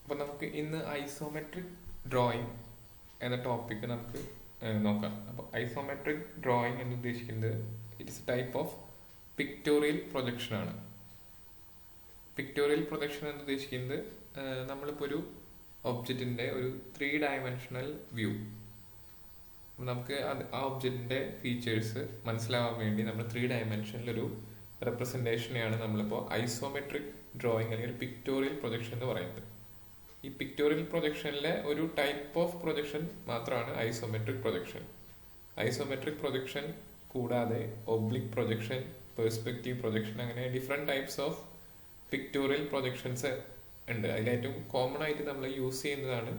അപ്പോൾ നമുക്ക് ഇന്ന് ഐസോമെട്രിക് ഡ്രോയിങ് എന്ന ടോപ്പിക്ക് നമുക്ക് നോക്കാം. അപ്പോൾ ഐസോമെട്രിക് ഡ്രോയിങ് എന്ന് ഉദ്ദേശിക്കുന്നത് it's A type of pictorial projection ആണ്. പിക്ടോറിയൽ പ്രൊജക്ഷൻ എന്ന് ഉദ്ദേശിക്കുന്നത് നമ്മളിപ്പോൾ ഒരു ഒബ്ജക്റ്റിന്റെ ഒരു 3 ഡയമെൻഷണൽ വ്യൂ, നമുക്ക് ആ ഒബ്ജക്റ്റിന്റെ ഫീച്ചേഴ്സ് മനസ്സിലാവാൻ വേണ്ടി നമ്മൾ 3 ഡയമെൻഷനിൽ ഒരു റെപ്രസെന്റേഷനെയാണ് നമ്മളിപ്പോൾ ഐസോമെട്രിക് ഡ്രോയിങ് അല്ലെങ്കിൽ ഒരു പിക്ടോറിയൽ പ്രൊജക്ഷൻ എന്ന് പറയുന്നത്. ഈ പിക്ടോറിയൽ പ്രൊജക്ഷനിലെ ഒരു ടൈപ്പ് ഓഫ് പ്രൊജക്ഷൻ മാത്രമാണ് ഐസോമെട്രിക് പ്രൊജക്ഷൻ. ഐസോമെട്രിക് പ്രൊജക്ഷൻ കൂടാതെ ഒബ്ലിക് പ്രൊജക്ഷൻ, പെർസ്പെക്റ്റീവ് പ്രൊജക്ഷൻ, അങ്ങനെ different types of pictorial projections ഉണ്ട്. അതിലേറ്റവും കോമൺ ആയിട്ട് നമ്മൾ യൂസ് ചെയ്യുന്നതാണ്,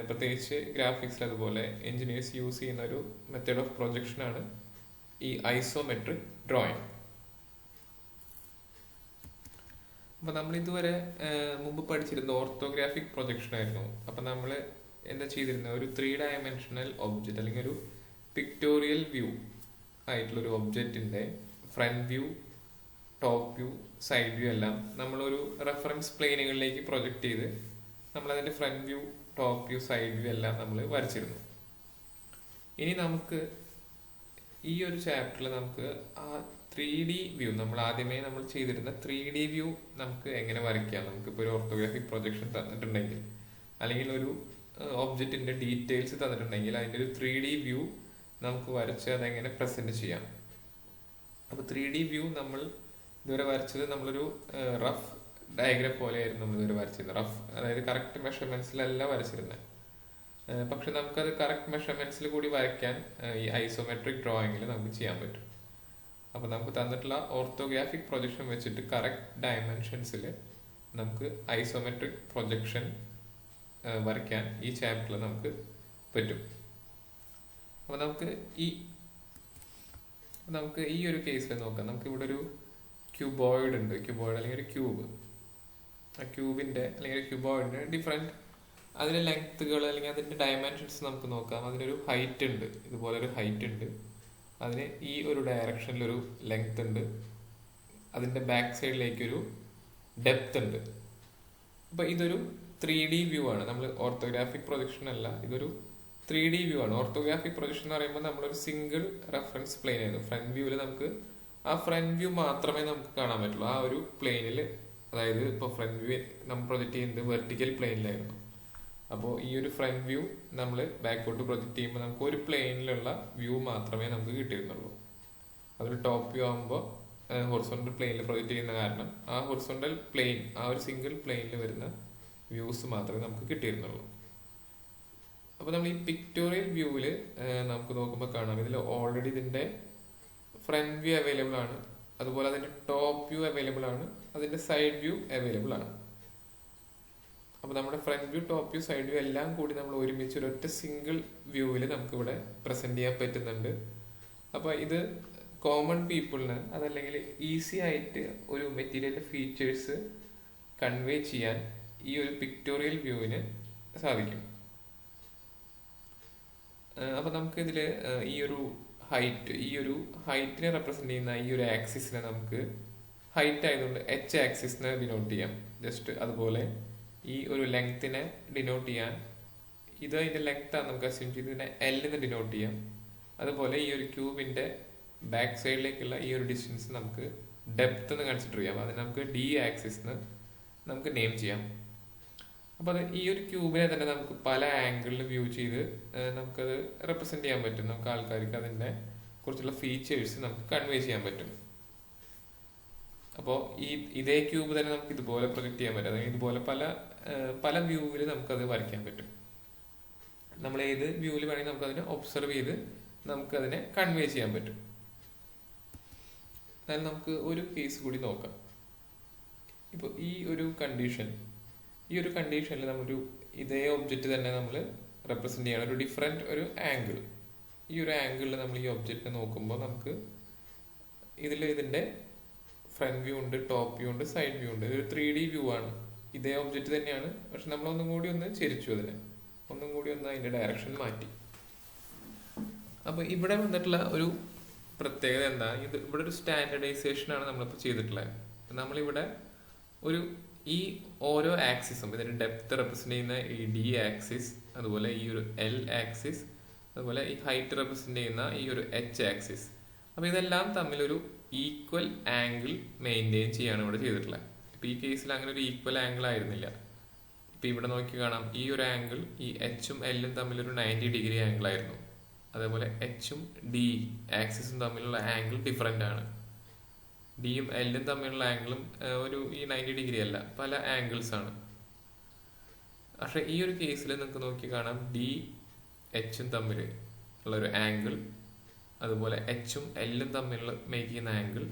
പ്രത്യേകിച്ച് ഗ്രാഫിക്സിൽ അതുപോലെ എഞ്ചിനീയേഴ്സ് യൂസ് ചെയ്യുന്ന ഒരു മെത്തേഡ് ഓഫ് പ്രൊജക്ഷനാണ് ഈ ഐസോമെട്രിക് ഡ്രോയിങ്. അപ്പൊ നമ്മൾ ഇതുവരെ മുമ്പ് പഠിച്ചിരുന്ന ഓർത്തോഗ്രാഫിക് പ്രൊജക്ഷൻ ആയിരുന്നു. അപ്പൊ നമ്മൾ എന്താ ചെയ്തിരുന്നത്, ഒരു 3 ഡയമെൻഷണൽ ഒബ്ജക്റ്റ് അല്ലെങ്കിൽ ഒരു പിക്ടോറിയൽ വ്യൂ ആയിട്ടുള്ള ഒരു ഒബ്ജക്റ്റിന്റെ front view, top view, side view എല്ലാം നമ്മളൊരു റെഫറൻസ് പ്ലെയിനുകളിലേക്ക് പ്രൊജക്ട് ചെയ്ത് നമ്മൾ അതിന്റെ front view, top view, side view എല്ലാം നമ്മൾ വരച്ചിരുന്നു. ഇനി നമുക്ക് ഈ ഒരു ചാപ്റ്ററിൽ നമുക്ക് ആ 3D വ്യൂ, നമ്മൾ ആദ്യമേ നമ്മൾ ചെയ്തിരുന്ന 3D വ്യൂ നമുക്ക് എങ്ങനെ വരയ്ക്കാം, നമുക്കിപ്പോൾ ഒരു ഓർത്തോഗ്രാഫിക് പ്രൊജക്ഷൻ തന്നിട്ടുണ്ടെങ്കിൽ അല്ലെങ്കിൽ ഒരു ഒബ്ജക്റ്റിന്റെ ഡീറ്റെയിൽസ് തന്നിട്ടുണ്ടെങ്കിൽ അതിൻ്റെ ഒരു 3D വ്യൂ നമുക്ക് വരച്ച് അതെങ്ങനെ പ്രസന്റ് ചെയ്യാം. അപ്പോൾ 3D വ്യൂ നമ്മൾ ഇതുവരെ വരച്ചത് നമ്മളൊരു റഫ് ഡയഗ്രാം പോലെയായിരുന്നു നമ്മൾ ഇതുവരെ വരച്ചിരുന്നത്. റഫ്, അതായത് കറക്റ്റ് മെഷർമെന്റ്സിലല്ല വരച്ചിരുന്നത്. പക്ഷെ നമുക്കത് കറക്റ്റ് മെഷർമെന്റ്സിൽ കൂടി വരയ്ക്കാൻ ഈ ഐസോമെട്രിക് ഡ്രോയിങ്ങിൽ നമുക്ക് ചെയ്യാൻ പറ്റും. അപ്പൊ നമുക്ക് തന്നിട്ടുള്ള ഓർത്തോഗ്രാഫിക് പ്രൊജക്ഷൻ വെച്ചിട്ട് കറക്റ്റ് ഡയമെൻഷൻസിൽ നമുക്ക് ഐസോമെട്രിക് പ്രൊജക്ഷൻ വരയ്ക്കാൻ ഈ ചാപ്റ്ററിൽ നമുക്ക് പറ്റും. അപ്പൊ നമുക്ക് ഈ ഒരു കേസിൽ നോക്കാം. നമുക്ക് ഇവിടെ ഒരു ക്യൂബോയിഡ് ഉണ്ട്, ക്യൂബോയിഡ് അല്ലെങ്കിൽ ഒരു ക്യൂബ്. ആ ക്യൂബിന്റെ അല്ലെങ്കിൽ ക്യൂബോയിഡിന്റെ ഡിഫറെന്റ് അതിന്റെ ലെങ്ത്തുകൾ അല്ലെങ്കിൽ അതിന്റെ ഡയമെൻഷൻസ് നമുക്ക് നോക്കാം. അതിനൊരു ഹൈറ്റ് ഉണ്ട്, ഇതുപോലെ ഒരു ഹൈറ്റ് ഉണ്ട്. അതിന് ഈ ഒരു ഡയറക്ഷനിലൊരു ലെങ്ത് ഉണ്ട്. അതിന്റെ ബാക്ക് സൈഡിലേക്ക് ഒരു ഡെപ്ത് ഉണ്ട്. അപ്പൊ ഇതൊരു 3D വ്യൂ ആണ്. നമ്മൾ ഓർത്തോഗ്രാഫിക് പ്രൊജക്ഷൻ അല്ല, ഇതൊരു 3D വ്യൂ ആണ്. ഓർത്തോഗ്രാഫിക് പ്രൊജക്ഷൻ എന്ന് പറയുമ്പോൾ നമ്മളൊരു സിംഗിൾ റെഫറൻസ് പ്ലെയിൻ ആയിരുന്നു. ഫ്രണ്ട് വ്യൂവിൽ നമുക്ക് ആ ഫ്രണ്ട് വ്യൂ മാത്രമേ നമുക്ക് കാണാൻ പറ്റുള്ളൂ. ആ ഒരു പ്ലെയിനിൽ, അതായത് ഇപ്പൊ ഫ്രണ്ട് വ്യൂ നമ്മൾ പ്രൊജക്ട് ചെയ്യുന്നത് വെർട്ടിക്കൽ പ്ലെയിനിലായിരുന്നു. അപ്പോൾ ഈ ഒരു ഫ്രണ്ട് വ്യൂ നമ്മൾ ബാക്കോട്ട് പ്രൊജക്ട് ചെയ്യുമ്പോൾ നമുക്ക് ഒരു പ്ലെയിനിലുള്ള വ്യൂ മാത്രമേ നമുക്ക് കിട്ടിയിരുന്നുള്ളൂ. അതൊരു ടോപ്പ് വ്യൂ ആകുമ്പോൾ ഹൊറിസോണ്ടൽ പ്ലെയിനിൽ പ്രൊജക്ട് ചെയ്യുന്ന കാരണം ആ ഹൊറിസോണ്ടൽ പ്ലെയിൻ, ആ ഒരു സിംഗിൾ പ്ലെയിനിൽ വരുന്ന വ്യൂസ് മാത്രമേ നമുക്ക് കിട്ടിയിരുന്നുള്ളൂ. അപ്പോൾ നമ്മൾ ഈ പിക്ടോറിയൽ വ്യൂവിൽ നമുക്ക് നോക്കുമ്പോൾ കാണാം, ഇതിൽ ഓൾറെഡി ഇതിന്റെ ഫ്രണ്ട് വ്യൂ അവൈലബിൾ ആണ്, അതുപോലെ അതിന്റെ ടോപ്പ് വ്യൂ അവൈലബിൾ ആണ്, അതിന്റെ സൈഡ് വ്യൂ അവൈലബിൾ ആണ്. അപ്പൊ നമ്മുടെ front view, top view, side view എല്ലാം കൂടി നമ്മൾ ഒരുമിച്ച് ഒരൊറ്റ സിംഗിൾ വ്യൂവിൽ നമുക്ക് ഇവിടെ പ്രസന്റ് ചെയ്യാൻ പറ്റുന്നുണ്ട്. അപ്പൊ ഇത് കോമൺ പീപ്പിളിന് അതല്ലെങ്കിൽ ഈസി ആയിട്ട് ഒരു മെറ്റീരിയലിന്റെ ഫീച്ചേഴ്സ് കൺവേ ചെയ്യാൻ ഈ ഒരു പിക്ടോറിയൽ വ്യൂവിന് സാധിക്കും. അപ്പൊ നമുക്ക് ഇതില് ഈ ഒരു ഹൈറ്റിനെ റെപ്രസെന്റ് ചെയ്യുന്ന ഈ ഒരു ആക്സിസിനെ നമുക്ക് ഹൈറ്റ് ആയതുകൊണ്ട് H ആക്സിസിനെ ഡിനോട്ട് ചെയ്യാം. ജസ്റ്റ് അതുപോലെ ഈ ഒരു ലെങ്ത്തിനെ ഡിനോട്ട് ചെയ്യാൻ, ഇത് അതിന്റെ ലെങ്ത് ആണ് നമുക്ക് അസ്യൂം ചെയ്ത് ഇതിനെ L എന്ന് ഡിനോട്ട് ചെയ്യാം. അതുപോലെ ഈ ഒരു ക്യൂബിന്റെ ബാക്ക് സൈഡിലേക്കുള്ള ഈ ഒരു ഡിസ്റ്റൻസ് നമുക്ക് ഡെപ്ത് എന്ന് കൺസിഡർ ചെയ്യാം. അതിന് നമുക്ക് D ആക്സിസ് നമുക്ക് നെയിം ചെയ്യാം. അപ്പൊ അത് ഈ ഒരു ക്യൂബിനെ തന്നെ നമുക്ക് പല ആംഗിളിൽ വ്യൂ ചെയ്ത് നമുക്കത് റെപ്രസെന്റ് ചെയ്യാൻ പറ്റും. നമുക്ക് ആൾക്കാർക്ക് അതിന്റെ കുറിച്ചുള്ള ഫീച്ചേഴ്സ് നമുക്ക് കൺവേ ചെയ്യാൻ പറ്റും. അപ്പോൾ ഇതേ ക്യൂബ് തന്നെ നമുക്ക് ഇതുപോലെ പ്രൊജക്ട് ചെയ്യാൻ പറ്റും. അതായത് ഇതുപോലെ പല വ്യൂവിൽ നമുക്കത് വരയ്ക്കാൻ പറ്റും. നമ്മൾ ഏത് വ്യൂവിൽ വേണമെങ്കിൽ നമുക്ക് അതിനെ ഒബ്സർവ് ചെയ്ത് നമുക്ക് അതിനെ കൺവേ ചെയ്യാൻ പറ്റും. എന്നാൽ നമുക്ക് ഒരു കേസ് കൂടി നോക്കാം. ഇപ്പോൾ ഈ ഒരു കണ്ടീഷനിൽ നമ്മളൊരു ഇതേ ഒബ്ജക്റ്റ് തന്നെ നമ്മൾ റെപ്രസെന്റ് ചെയ്യണം, ഒരു ഡിഫറെന്റ് ഒരു ആംഗിൾ. ഈ ഒരു ആംഗിളിൽ നമ്മൾ ഈ ഒബ്ജക്റ്റിനെ നോക്കുമ്പോൾ നമുക്ക് ഇതിന്റെ ഫ്രണ്ട് വ്യൂ ഉണ്ട്, ടോപ്പ് വ്യൂ ഉണ്ട്, സൈഡ് വ്യൂ ഉണ്ട്. ഇതൊരു 3D വ്യൂ ആണ്. ഇതേ ഒബ്ജക്റ്റ് തന്നെയാണ്, പക്ഷെ നമ്മൾ ഒന്നും കൂടി ഒന്ന് ചെരിച്ചു, അതിന്റെ ഡയറക്ഷൻ മാറ്റി. അപ്പൊ ഇവിടെ വന്നിട്ടുള്ള ഒരു പ്രത്യേകത എന്താ, ഇവിടെ ഒരു സ്റ്റാൻഡർഡൈസേഷൻ ആണ് നമ്മളിപ്പോൾ ചെയ്തിട്ടുള്ളത്. നമ്മളിവിടെ ഒരു ഈ ഓരോ ആക്സിസും ഇതിന്റെ ഡെപ്ത് റെപ്രസെന്റ് ചെയ്യുന്ന ഈ ഡി ആക്സിസ്, അതുപോലെ ഈ ഒരു എൽ ആക്സിസ്, അതുപോലെ ഈ ഹൈറ്റ് റെപ്രസെന്റ് ചെയ്യുന്ന ഈ ഒരു എച്ച് ആക്സിസ്, അപ്പൊ ഇതെല്ലാം തമ്മിലൊരു ഈക്വൽ ആംഗിൾ മെയിൻറ്റെയിൻ ചെയ്യാണ് ഇവിടെ ചെയ്തിട്ടുള്ളത്. ഇപ്പൊ ഈ കേസിൽ അങ്ങനെ ഒരു ഈക്വൽ ആംഗിൾ ആയിരുന്നില്ല. ഇപ്പൊ ഇവിടെ നോക്കി കാണാം, ഈ ഒരു ആംഗിൾ ഈ എച്ചും എല്ലും തമ്മിലൊരു 90 ഡിഗ്രി ആംഗിൾ ആയിരുന്നു. അതേപോലെ എച്ചും ഡി ആക്സിസും തമ്മിലുള്ള ആംഗിൾ ഡിഫറെന്റ് ആണ്. ഡിയും എല്ലും തമ്മിലുള്ള ആംഗിളും ഒരു ഈ 90 ഡിഗ്രി അല്ല, പല ആംഗിൾസ് ആണ്. പക്ഷെ ഈ ഒരു കേസിൽ നിങ്ങൾക്ക് നോക്കി കാണാം, ഡി എച്ചും തമ്മിൽ ഉള്ള ഒരു ആംഗിൾ, അതുപോലെ എച്ചും എല്ലും തമ്മിൽ മേക്ക് ചെയ്യുന്ന ആംഗിൾ,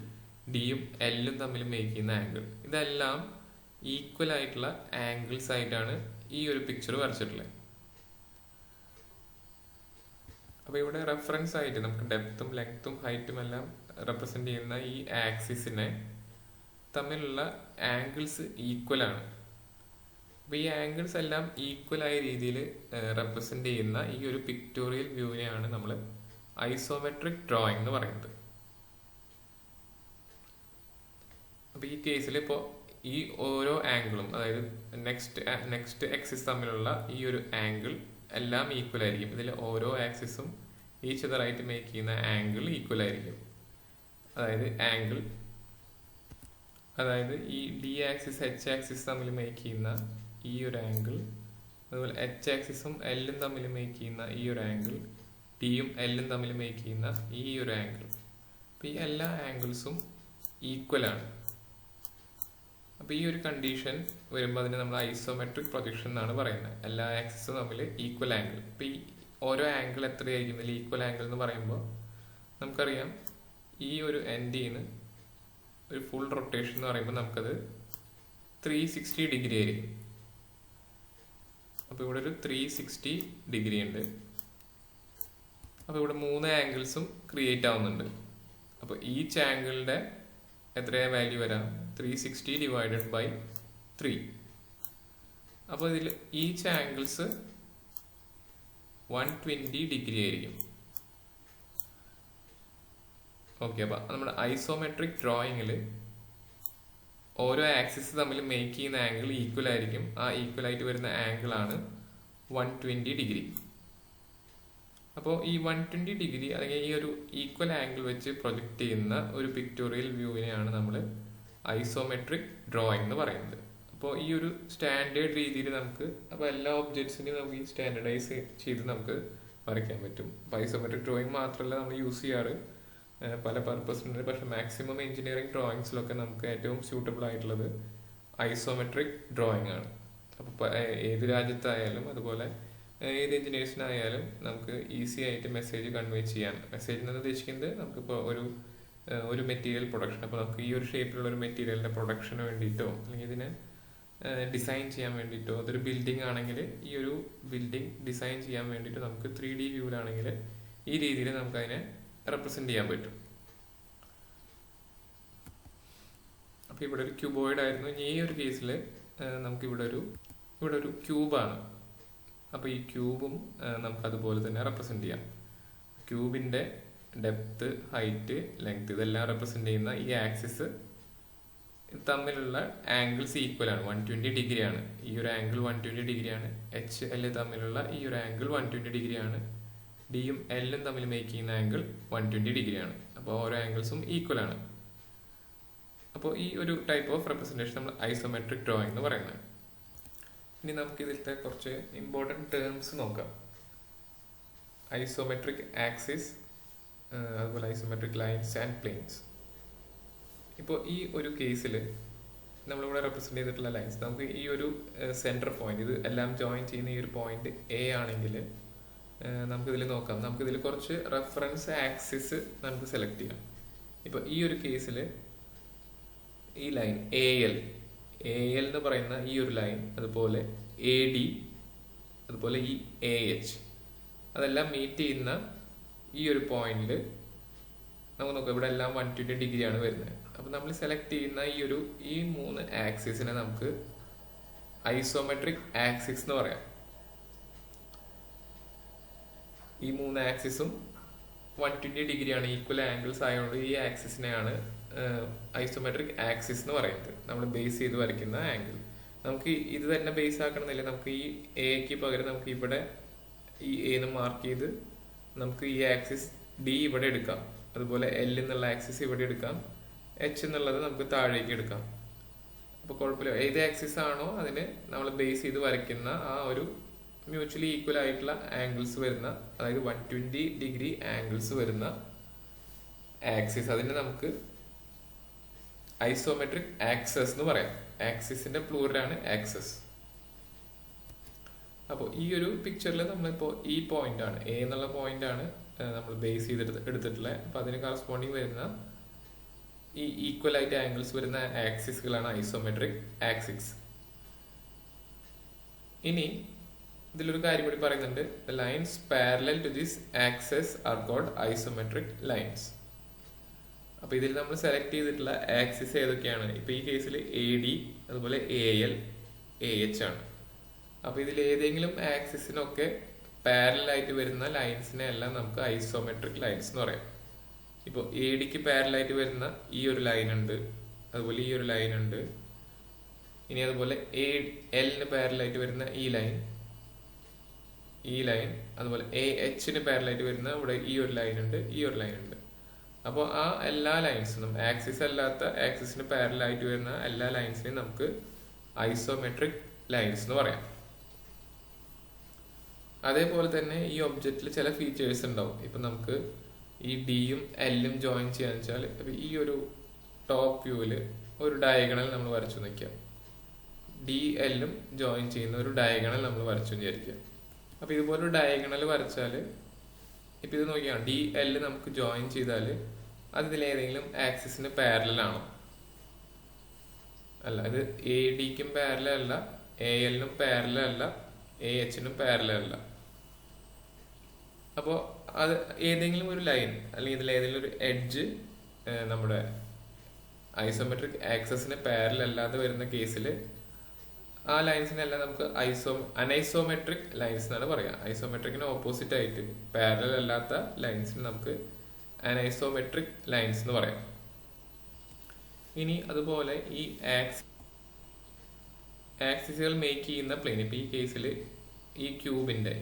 ഡിയും എല്ലും തമ്മിൽ മേക്ക് ചെയ്യുന്ന ആംഗിൾ, ഇതെല്ലാം ഈക്വൽ ആയിട്ടുള്ള ആംഗിൾസ് ആയിട്ടാണ് ഈ ഒരു പിക്ചർ വരച്ചിട്ടുള്ളത്. അപ്പൊ ഇവിടെ റെഫറൻസ് ആയിട്ട് നമുക്ക് ഡെപ്തും ലെങ്ത്തും ഹൈറ്റും എല്ലാം റെപ്രസെന്റ് ചെയ്യുന്ന ഈ ആക്സിസിനെ തമ്മിലുള്ള ആംഗിൾസ് ഈക്വൽ ആണ്. അപ്പൊ ഈ ആംഗിൾസ് എല്ലാം ഈക്വൽ ആയ രീതിയിൽ റെപ്രസെന്റ് ചെയ്യുന്ന ഈ ഒരു പിക്ടോറിയൽ വ്യൂവിനെയാണ് നമ്മൾ ഐസോമെട്രിക് ഡ്രോയിങ് എന്ന് പറയുന്നത്. അപ്പൊ ഈ കേസിൽ ഇപ്പോൾ ഈ ഓരോ ആംഗിളും, അതായത് നെക്സ്റ്റ് ആക്സിസ് തമ്മിലുള്ള ഈ ഒരു ആംഗിൾ എല്ലാം ഈക്വൽ ആയിരിക്കും. ഇതിൽ ഓരോ ആക്സിസും ഈച്ച് അതറായിട്ട് മേക്ക് ചെയ്യുന്ന ആംഗിൾ ഈക്വൽ ആയിരിക്കും. അതായത് ഈ ഡി ആക്സിസ് എച്ച് ആക്സിസ് തമ്മിൽ മേക്ക് ചെയ്യുന്ന ഈ ഒരു ആംഗിൾ, അതുപോലെ എച്ച് ആക്സിസും എല്ലും തമ്മിൽ മേക്ക് ചെയ്യുന്ന ഈ ഒരു ആംഗിൾ, ഡിയും എല്ലും തമ്മിൽ മേക്ക് ചെയ്യുന്ന ഈ ഒരു ആംഗിൾ, അപ്പൊ ഈ എല്ലാ ആംഗിൾസും ഈക്വൽ ആണ്. അപ്പൊ ഈ ഒരു കണ്ടീഷൻ വരുമ്പോൾ അതിന് നമ്മൾ ഐസോമെട്രിക് പ്രൊജക്ഷൻ എന്നാണ് പറയുന്നത്. എല്ലാ ആക്സിസും തമ്മിൽ ഈക്വൽ ആംഗിൾ. ഇപ്പൊ ഈ ഓരോ ആംഗിൾ എത്രയായിരിക്കും ഇതിൽ ഈക്വൽ ആംഗിൾ എന്ന് പറയുമ്പോൾ നമുക്കറിയാം, ഈ ഒരു എൻഡിന്ന് ഒരു ഫുൾ റൊട്ടേഷൻ എന്ന് പറയുമ്പോൾ നമുക്കത് 360 ഡിഗ്രി ആയിരിക്കും. അപ്പൊ ഇവിടെ ഒരു 360 ഡിഗ്രി ഉണ്ട്. അപ്പൊ ഇവിടെ 3 ആംഗിൾസും ക്രിയേറ്റ് ആവുന്നുണ്ട്. അപ്പൊ ഈച്ച് ആംഗിളിന്റെ എത്രയാ വാല്യൂ വരാം? 360 ഡിവൈഡഡ് ബൈ 3. അപ്പൊ ഇതിൽ ഈച്ച് ആംഗിൾസ് 120 ഡിഗ്രി ആയിരിക്കും. ഓക്കെ, അപ്പൊ നമ്മുടെ ഐസോമെട്രിക് ഡ്രോയിങ്ങിൽ ഓരോ ആക്സിസ് തമ്മിൽ മേക്ക് ചെയ്യുന്ന ആംഗിൾ ഈക്വൽ ആയിരിക്കും. ആ ഈക്വൽ ആയിട്ട് വരുന്ന ആംഗിൾ ആണ് 120 ഡിഗ്രി. അപ്പോൾ ഈ 120 ഡിഗ്രി അല്ലെങ്കിൽ ഈ ഒരു ഈക്വൽ ആംഗിൾ വെച്ച് പ്രൊജക്ട് ചെയ്യുന്ന ഒരു പിക്ടോറിയൽ വ്യൂവിനെയാണ് നമ്മൾ ഐസോമെട്രിക് ഡ്രോയിങ് എന്ന് പറയുന്നത്. അപ്പോൾ ഈ ഒരു സ്റ്റാൻഡേർഡ് രീതിയിൽ നമുക്ക്, അപ്പോൾ എല്ലാ ഒബ്ജക്ട്സിനെയും നമുക്ക് ഈ സ്റ്റാൻഡർഡൈസ് ചെയ്ത് നമുക്ക് വരയ്ക്കാൻ പറ്റും. അപ്പോൾ ഐസോമെട്രിക് ഡ്രോയിങ് മാത്രമല്ല നമ്മൾ യൂസ് ചെയ്യാറ്, പല പർപ്പസിനുണ്ട്. പക്ഷെ മാക്സിമം എഞ്ചിനീയറിംഗ് ഡ്രോയിങ്സിലൊക്കെ നമുക്ക് ഏറ്റവും സ്യൂട്ടബിൾ ആയിട്ടുള്ളത് ഐസോമെട്രിക് ഡ്രോയിങ് ആണ്. അപ്പോൾ ഏത് രാജ്യത്തായാലും അതുപോലെ ഏത് എഞ്ചിനീയേഴ്സിനായാലും നമുക്ക് ഈസി ആയിട്ട് മെസ്സേജ് കൺവേ ചെയ്യാൻ. മെസ്സേജ് എന്ന് ഉദ്ദേശിക്കുന്നത് നമുക്കിപ്പോൾ ഒരു മെറ്റീരിയൽ പ്രൊഡക്ഷൻ, അപ്പോൾ നമുക്ക് ഈ ഒരു ഷേപ്പിലുള്ള ഒരു മെറ്റീരിയലിന്റെ പ്രൊഡക്ഷന് വേണ്ടിയിട്ടോ അല്ലെങ്കിൽ ഇതിനെ ഡിസൈൻ ചെയ്യാൻ വേണ്ടിയിട്ടോ, അതൊരു ബിൽഡിംഗ് ആണെങ്കിൽ ഈ ഒരു ബിൽഡിംഗ് ഡിസൈൻ ചെയ്യാൻ വേണ്ടിയിട്ട് നമുക്ക് 3D വ്യൂവിലാണെങ്കിൽ ഈ രീതിയിൽ നമുക്ക് അതിനെ റെപ്രസെന്റ് ചെയ്യാൻ പറ്റും. അപ്പൊ ഇവിടെ ഒരു ക്യൂബോയിഡ് ആയിരുന്നു. ഈ ഒരു കേസിൽ നമുക്ക് ഇവിടെ ഒരു ക്യൂബാണ്. അപ്പൊ ഈ ക്യൂബും നമുക്ക് അതുപോലെ തന്നെ റെപ്രസെന്റ് ചെയ്യാം. ക്യൂബിന്റെ ഡെപ്ത്, ഹൈറ്റ്, ലെങ്ത് ഇതെല്ലാം റെപ്രസെന്റ് ചെയ്യുന്ന ഈ ആക്സിസ് തമ്മിലുള്ള ആംഗിൾസ് ഈക്വൽ ആണ്, 120 ഡിഗ്രി ആണ്. ഈ ഒരു ആംഗിൾ 120 ഡിഗ്രി ആണ്. എച്ച് എൽ തമ്മിലുള്ള ഈ ഒരു ആംഗിൾ 120 ഡിഗ്രി ആണ്. ഡിയും എല്ലും തമ്മിൽ മേക്ക് ചെയ്യുന്ന ആംഗിൾ 120 ഡിഗ്രി ആണ്. അപ്പോൾ ഓരോ ആംഗിൾസും ഈക്വൽ ആണ്. അപ്പോൾ ഈ ഒരു ടൈപ്പ് ഓഫ് റെപ്രസെന്റേഷൻ നമ്മൾ ഐസോമെട്രിക് ഡ്രോയിങ് എന്ന് പറയുന്നത്. ഇനി നമുക്ക് ഇതിലത്തെ കുറച്ച് ഇമ്പോർട്ടൻറ്റ് ടേംസ് നോക്കാം. ഐസോമെട്രിക് ആക്സിസ്, അതുപോലെ ഐസോമെട്രിക് ലൈൻസ് ആൻഡ് പ്ലെയിൻസ്. ഇപ്പോൾ ഈ ഒരു കേസിൽ നമ്മളിവിടെ റെപ്രസെന്റ് ചെയ്തിട്ടുള്ള ലൈൻസ്, നമുക്ക് ഈ ഒരു സെന്റർ പോയിന്റ്, ഇത് എല്ലാം ജോയിൻ ചെയ്യുന്ന ഈ ഒരു പോയിന്റ് എ ആണെങ്കിൽ നമുക്കിതിൽ നോക്കാം. നമുക്കിതിൽ കുറച്ച് റെഫറൻസ് ആക്സിസ് നമുക്ക് സെലക്ട് ചെയ്യാം. ഇപ്പോൾ ഈ ഒരു കേസിൽ ഈ ലൈൻ എ എൽ എന്ന് പറയുന്ന ഈ ഒരു ലൈൻ, അതുപോലെ AD, അതുപോലെ ഈ AH, അതെല്ലാം മീറ്റ് ചെയ്യുന്ന ഈ ഒരു പോയിന്റിൽ നമുക്ക് നോക്കാം. ഇവിടെ എല്ലാം 120 ഡിഗ്രിയാണ് വരുന്നത്. അപ്പൊ നമ്മൾ സെലക്ട് ചെയ്യുന്ന ഈ 3 ആക്സിസിനെ നമുക്ക് ഐസോമെട്രിക് ആക്സിസ് എന്ന് പറയാം. ഈ 3 ആക്സിസും 120 ഡിഗ്രിയാണ്, ഈക്വൽ ആംഗിൾസ് ആയതുകൊണ്ട് ഈ ആക്സിസിനെയാണ് ഐസോമെട്രിക് ആക്സിസ് എന്ന് പറയുന്നത്, നമ്മൾ ബേസ് ചെയ്ത് വരയ്ക്കുന്ന ആംഗിൾ. നമുക്ക് ഇത് തന്നെ ബേസ് ആക്കണമെന്നില്ല. നമുക്ക് ഈ എക്ക് പകരം നമുക്ക് ഇവിടെ ഈ എന്ന് മാർക്ക് ചെയ്ത് നമുക്ക് ഈ ആക്സിസ് ഡി ഇവിടെ എടുക്കാം. അതുപോലെ എൽ എന്നുള്ള ആക്സിസ് ഇവിടെ എടുക്കാം. എച്ച് എന്നുള്ളത് നമുക്ക് താഴേക്ക് എടുക്കാം. അപ്പോൾ കുഴപ്പമില്ല. ഏത് ആക്സിസ് ആണോ അതിന് നമ്മൾ ബേസ് ചെയ്ത് വരയ്ക്കുന്ന ആ ഒരു മ്യൂച്വലി ഈക്വൽ ആയിട്ടുള്ള ആംഗിൾസ് വരുന്ന, അതായത് 120 ഡിഗ്രി ആംഗിൾസ് വരുന്ന ആക്സിസ്, അതിനെ നമുക്ക് ഐസോമെട്രിക് ആക്സസ് എന്ന് പറയാം. ആക്സിസിന്റെ പ്ലൂറലാണ് ആക്സസ്. അപ്പോൾ ഈ ഒരു പിക്ചറിൽ നമ്മളിപ്പോൾ ഈ പോയിന്റ് ആണ്, എ എന്നുള്ള പോയിന്റ് ആണ് നമ്മൾ ബേസ് ചെയ്ത് എടുത്തിട്ടുള്ളത്. അപ്പോൾ അതിന് കറസ്പോണ്ടിങ് വരുന്ന ഈ ഈക്വൽ ആയിട്ട് ആംഗിൾസ് വരുന്ന ആക്സിസുകളാണ് ഐസോമെട്രിക് ആക്സിസ്. ഇനി ഇതിലൊരു കാര്യം കൂടി പറയുന്നുണ്ട്. The lines parallel to this axes are called isometric lines. അപ്പൊ ഇതിൽ നമ്മൾ സെലക്ട് ചെയ്തിട്ടുള്ള ആക്സിസ് ഏതൊക്കെയാണ്? ഇപ്പൊ ഈ കേസിൽ AD, അതുപോലെ AL, AH ആണ്. അപ്പൊ ഇതിൽ ഏതെങ്കിലും ആക്സിസിനൊക്കെ പാരലൽ ആയിട്ട് വരുന്ന ലൈൻസിനെ എല്ലാം നമുക്ക് ഐസോമെട്രിക് ലൈൻസ് എന്ന് പറയാം. ഇപ്പോൾ ADക്ക് പാരലൽ ആയിട്ട് വരുന്ന ഈ ഒരു ലൈൻ ഉണ്ട്, അതുപോലെ ഈ ഒരു ലൈൻ ഉണ്ട്. ഇനി അതുപോലെ ALന് പാരലൽ ആയിട്ട് വരുന്ന ഈ ലൈൻ, അതുപോലെ AHന് പാരലൽ ആയിട്ട് വരുന്ന ഇവിടെ ഈ ഒരു ലൈൻ ഉണ്ട്, ഈ ഒരു ലൈൻ ഉണ്ട്. അപ്പോൾ ആ എല്ലാ ലൈൻസിനും, ആക്സിസ് അല്ലാത്ത ആക്സിസിന് പാരലൽ ആയിട്ട് വരുന്ന എല്ലാ ലൈൻസിനെയും നമുക്ക് ഐസോമെട്രിക് ലൈൻസ് എന്ന് പറയാം. അതേപോലെ തന്നെ ഈ ഒബ്ജക്റ്റിൽ ചില ഫീച്ചേഴ്സ് ഉണ്ടാവും. ഇപ്പൊ നമുക്ക് ഈ ഡിയും എല്ലും ജോയിൻ ചെയ്യാന്ന് വെച്ചാൽ, ഈ ഒരു ടോപ്പ് വ്യൂവില് ഒരു ഡയഗണൽ നമ്മൾ വരച്ചു നിൽക്കാം. ഡി എല്ലും ജോയിൻ ചെയ്യുന്ന ഒരു ഡയഗണൽ നമ്മൾ വരച്ചു വിചാരിക്കുക. അപ്പൊ ഇതുപോലെ ഒരു ഡയഗണൽ വരച്ചാല്, ഇപ്പൊ ഇത് നോക്കിയാണ് ഡി എല്ല് നമുക്ക് ജോയിൻ ചെയ്താല് അത് ഇതിലേതെങ്കിലും ആക്സിസിന് പാരലൽ ആണോ? അല്ല. ഇത് ADക്കും പാരലൽ അല്ല, ALനും പാരലൽ അല്ല, AHനും പാരലൽ അല്ല. അപ്പോൾ അത് ഏതെങ്കിലും ഒരു ലൈൻ അല്ലെങ്കിൽ ഇതിൽ ഏതെങ്കിലും ഒരു എഡ്ജ് നമ്മുടെ ഐസോമെട്രിക് ആക്സസിന് പാരലൽ അല്ലാതെ വരുന്ന കേസിൽ ആ ലൈൻസിനെല്ലാം നമുക്ക് അനൈസോമെട്രിക് ലൈൻസ് എന്നാണ് പറയാം. ഐസോമെട്രിക്കിന് ഓപ്പോസിറ്റ് ആയിട്ട് പാരലൽ അല്ലാത്ത ലൈൻസിന് നമുക്ക് അനൈസോമെട്രിക് ലൈൻസ് എന്ന് പറയാം. ഇനി അതുപോലെ ഈ ആക്സിസുകൾ മേക്ക് ചെയ്യുന്ന പ്ലെയിൻ, ഇപ്പൊ ഈ കേസിൽ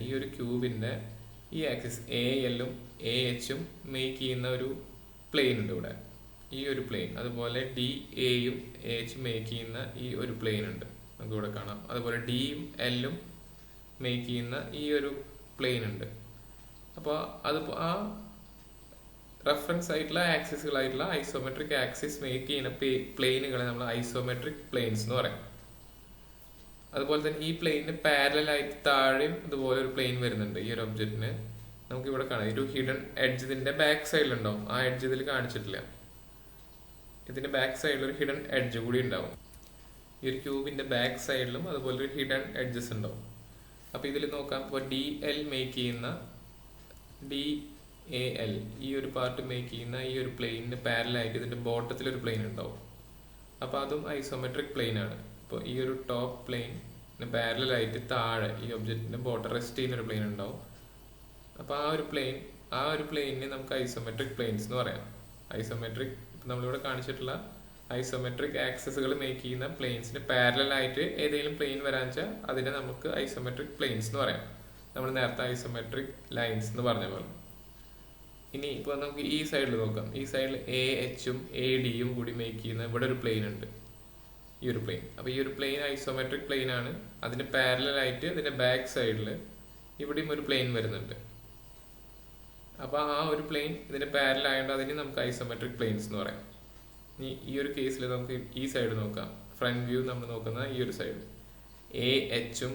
ഈ ഒരു ക്യൂബിന്റെ ഈ ആക്സിസ് ALഉം AHഉം മേക്ക് ചെയ്യുന്ന ഒരു പ്ലെയിൻ ഉണ്ട് ഇവിടെ, ഈ ഒരു പ്ലെയിൻ. അതുപോലെ DAയും AHും മേക്ക് ചെയ്യുന്ന ഈ ഒരു പ്ലെയിൻ ഉണ്ട്, നമുക്ക് ഇവിടെ കാണാം. അതുപോലെ Dയും Lഉം മേക്ക് ചെയ്യുന്ന ഈ ഒരു പ്ലെയിൻ ഉണ്ട്. അപ്പോൾ അതിപ്പോ ആ റെഫറൻസ് ആയിട്ടുള്ള ആക്സിസുകളായിട്ടുള്ള ഐസോമെട്രിക് ആക്സിസ് മേക്ക് ചെയ്യുന്ന പ്ലെയിനുകളെ നമ്മൾ ഐസോമെട്രിക് പ്ലെയിൻസ് എന്ന് പറയും. അതുപോലെ തന്നെ ഈ പ്ലെയിനിന് പാരലൽ ആയിട്ട് താഴെയും ഇതുപോലെ ഒരു പ്ലെയിൻ വരുന്നുണ്ട്. ഈ ഒരു ഒബ്ജക്റ്റിന് നമുക്ക് ഇവിടെ കാണാം. ഒരു ഹിഡൻ എഡ്ജ് ഇതിന്റെ ബാക്ക് സൈഡിൽ ഉണ്ടാവും. ആ എഡ്ജ് ഇതിൽ കാണിച്ചിട്ടില്ല. ഇതിന്റെ ബാക്ക് സൈഡിൽ ഒരു ഹിഡൻ എഡ്ജ് കൂടി ഉണ്ടാവും. ഈ ഒരു ക്യൂബിന്റെ ബാക്ക് സൈഡിലും അതുപോലെ ഒരു ഹിഡൻ എഡ്ജസ് ഉണ്ടാവും. അപ്പൊ ഇതിൽ നോക്കാം. ഇപ്പോൾ DL മേക്ക് ചെയ്യുന്ന DAL ഈ ഒരു പാർട്ട് മേക്ക് ചെയ്യുന്ന ഈ ഒരു പ്ലെയിനിന് പാരലൽ ആയിട്ട് ഇതിന്റെ ബോട്ടത്തിൽ ഒരു പ്ലെയിൻ ഉണ്ടാവും. അപ്പൊ അതും ഐസോമെട്രിക് പ്ലെയിൻ ആണ്. ഇപ്പോൾ ഈ ഒരു ടോപ്പ് പ്ലെയിന് പാരലൽ ആയിട്ട് താഴെ ഈ ഒബ്ജക്റ്റിന്റെ ബോട്ടം റെസ്റ്റ് ചെയ്യുന്ന ഒരു പ്ലെയിൻ ഉണ്ടാവും. അപ്പൊ ആ ഒരു പ്ലെയിനിനെ നമുക്ക് ഐസോമെട്രിക് പ്ലെയിൻസ് എന്ന് പറയാം. ഐസോമെട്രിക് നമ്മളിവിടെ കാണിച്ചിട്ടുള്ള ഐസോമെട്രിക് ആക്സസുകൾ മേക്ക് ചെയ്യുന്ന പ്ലെയിൻസിന് പാരലൽ ആയിട്ട് ഏതെങ്കിലും പ്ലെയിൻ വരാൻ വെച്ചാൽ അതിനെ നമുക്ക് ഐസോമെട്രിക് പ്ലെയിൻസ് എന്ന് പറയാം. നമ്മൾ നേരത്തെ ഐസോമെട്രിക് ലൈൻസ് എന്ന് പറഞ്ഞ പോലെ. ഇനി ഇപ്പോൾ നമുക്ക് ഈ സൈഡിൽ നോക്കാം. ഈ സൈഡിൽ AHഉം ADയും കൂടി മേക്ക് ചെയ്യുന്ന ഇവിടെ ഒരു പ്ലെയിൻ ഉണ്ട്, ഈ ഒരു പ്ലെയിൻ. അപ്പൊ ഈ ഒരു പ്ലെയിൻ ഐസോമെട്രിക് പ്ലെയിൻ ആണ്. അതിന് പാരലൽ ആയിട്ട് ഇതിന്റെ ബാക്ക് സൈഡിൽ ഇവിടെയും ഒരു പ്ലെയിൻ വരുന്നുണ്ട്. അപ്പൊ ആ ഒരു പ്ലെയിൻ ഇതിന്റെ പാരലൽ ആയതുകൊണ്ട് അതിന് നമുക്ക് ഐസോമെട്രിക് പ്ലെയിൻസ് എന്ന് പറയാം. ഈ ഒരു കേസിൽ നമുക്ക് ഈ സൈഡ് നോക്കാം. ഫ്രണ്ട് വ്യൂ നമ്മൾ നോക്കുന്ന ഈ ഒരു സൈഡ് AHഉം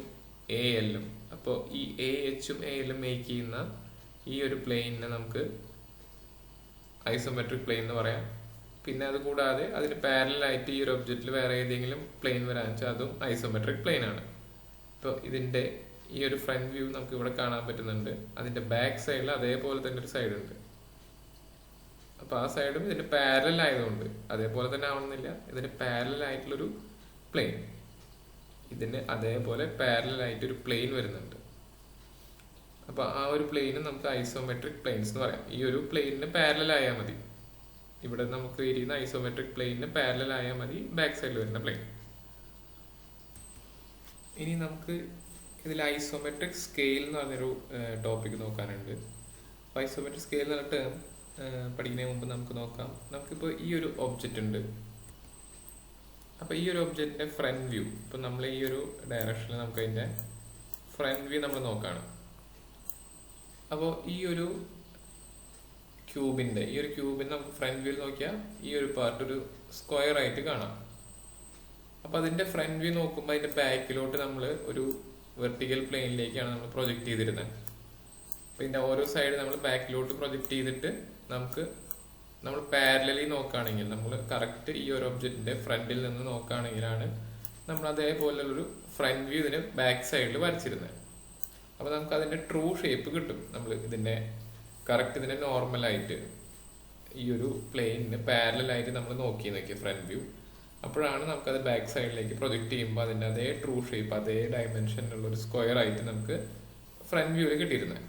ALഉം. അപ്പോൾ ഈ AHഉം ALഉം മേക്ക് ചെയ്യുന്ന ഈ ഒരു പ്ലെയിനിനെ നമുക്ക് ഐസോമെട്രിക് പ്ലെയിൻ എന്ന് പറയാം. പിന്നെ അത് കൂടാതെ അതിന് പാരലൽ ആയിട്ട് ഈ ഒരു ഒബ്ജക്റ്റിൽ വേറെ ഏതെങ്കിലും പ്ലെയിൻ വരാൻ വെച്ചാൽ അതും ഐസോമെട്രിക് പ്ലെയിൻ ആണ്. ഇപ്പോൾ ഇതിന്റെ ഈ ഒരു ഫ്രണ്ട് വ്യൂ നമുക്ക് ഇവിടെ കാണാൻ പറ്റുന്നുണ്ട്. അതിന്റെ ബാക്ക് സൈഡിൽ അതേപോലെ തന്നെ ഒരു സൈഡ് ഉണ്ട്. അപ്പൊ ആ സൈഡും ഇതിന്റെ പാരലൽ ആയതുകൊണ്ട് അതേപോലെ തന്നെ ആവണമെന്നില്ല. ഇതിന് പാരലൽ ആയിട്ടുള്ളൊരു പ്ലെയിൻ, ഇതിന് അതേപോലെ പാരലൽ ആയിട്ടൊരു പ്ലെയിൻ വരുന്നുണ്ട്. അപ്പൊ ആ ഒരു പ്ലെയിന് നമുക്ക് ഐസോമെട്രിക് പ്ലെയിൻസ് എന്ന് പറയാം. ഈ ഒരു പ്ലെയിനിന് പാരലൽ ആയാൽ മതി. ഇവിടെ നമുക്ക് ഇരിക്കുന്ന ഐസോമെട്രിക് പ്ലെയിനിന് പാരലൽ ആയാൽ മതി ബാക്ക് സൈഡിൽ വരുന്ന പ്ലെയിൻ. ഇനി നമുക്ക് ഇതിൽ ഐസോമെട്രിക് സ്കെയിൽ എന്ന് പറഞ്ഞൊരു ടോപ്പിക് നോക്കാനുണ്ട്. അപ്പോൾ ഐസോമെട്രിക് സ്കെയിൽ എന്ന് പറഞ്ഞിട്ട് പഠിക്കുന്നതിന് മുമ്പ് നമുക്ക് നോക്കാം. നമുക്കിപ്പോൾ ഈ ഒരു ഒബ്ജക്റ്റ് ഉണ്ട്. അപ്പോൾ ഈ ഒരു ഒബ്ജക്റ്റിന്റെ ഫ്രണ്ട് വ്യൂ, ഇപ്പം നമ്മൾ ഈ ഒരു ഡയറക്ഷനിൽ നമുക്ക് അതിന്റെ ഫ്രണ്ട് വ്യൂ നമ്മൾ നോക്കാണ്. അപ്പോൾ ഈ ഒരു ക്യൂബിന്റെ നമുക്ക് ഫ്രണ്ട് വ്യൂ നോക്കിയാൽ ഈ ഒരു പാർട്ട് ഒരു സ്ക്വയർ ആയിട്ട് കാണാം. അപ്പൊ അതിന്റെ ഫ്രണ്ട് വ്യൂ നോക്കുമ്പോൾ അതിന്റെ ബാക്കിലോട്ട് നമ്മൾ ഒരു വെർട്ടിക്കൽ പ്ലെയിനിലേക്കാണ് നമ്മൾ പ്രൊജക്ട് ചെയ്തിരുന്നത്. അപ്പൊ ഇതിന്റെ ഓരോ സൈഡ് നമ്മൾ ബാക്കിലോട്ട് പ്രൊജക്ട് ചെയ്തിട്ട് നമ്മൾ പാരലലി നോക്കുകയാണെങ്കിൽ, നമ്മൾ കറക്റ്റ് ഈ ഒരു ഒബ്ജക്റ്റിന്റെ ഫ്രണ്ടിൽ നിന്ന് നോക്കുകയാണെങ്കിലാണ് നമ്മൾ അതേപോലുള്ളൊരു ഫ്രണ്ട് വ്യൂ ഇതിന് ബാക്ക് സൈഡിൽ വരച്ചിരുന്നത്. അപ്പൊ നമുക്ക് അതിന്റെ ട്രൂ ഷേപ്പ് കിട്ടും. നമ്മൾ ഇതിന്റെ കറക്റ്റ് ഇതിന്റെ നോർമലായിട്ട് ഈ ഒരു പ്ലെയിനിന് പാരലായിട്ട് നമ്മൾ നോക്കി ഫ്രണ്ട് വ്യൂ. അപ്പോഴാണ് നമുക്കത് ബാക്ക് സൈഡിലേക്ക് പ്രൊജക്ട് ചെയ്യുമ്പോൾ അതിന്റെ അതേ ട്രൂ ഷേപ്പ്, അതേ ഡയമെൻഷനിലുള്ള ഒരു സ്ക്വയർ ആയിട്ട് നമുക്ക് ഫ്രണ്ട് വ്യൂവിൽ കിട്ടിയിരുന്നത്.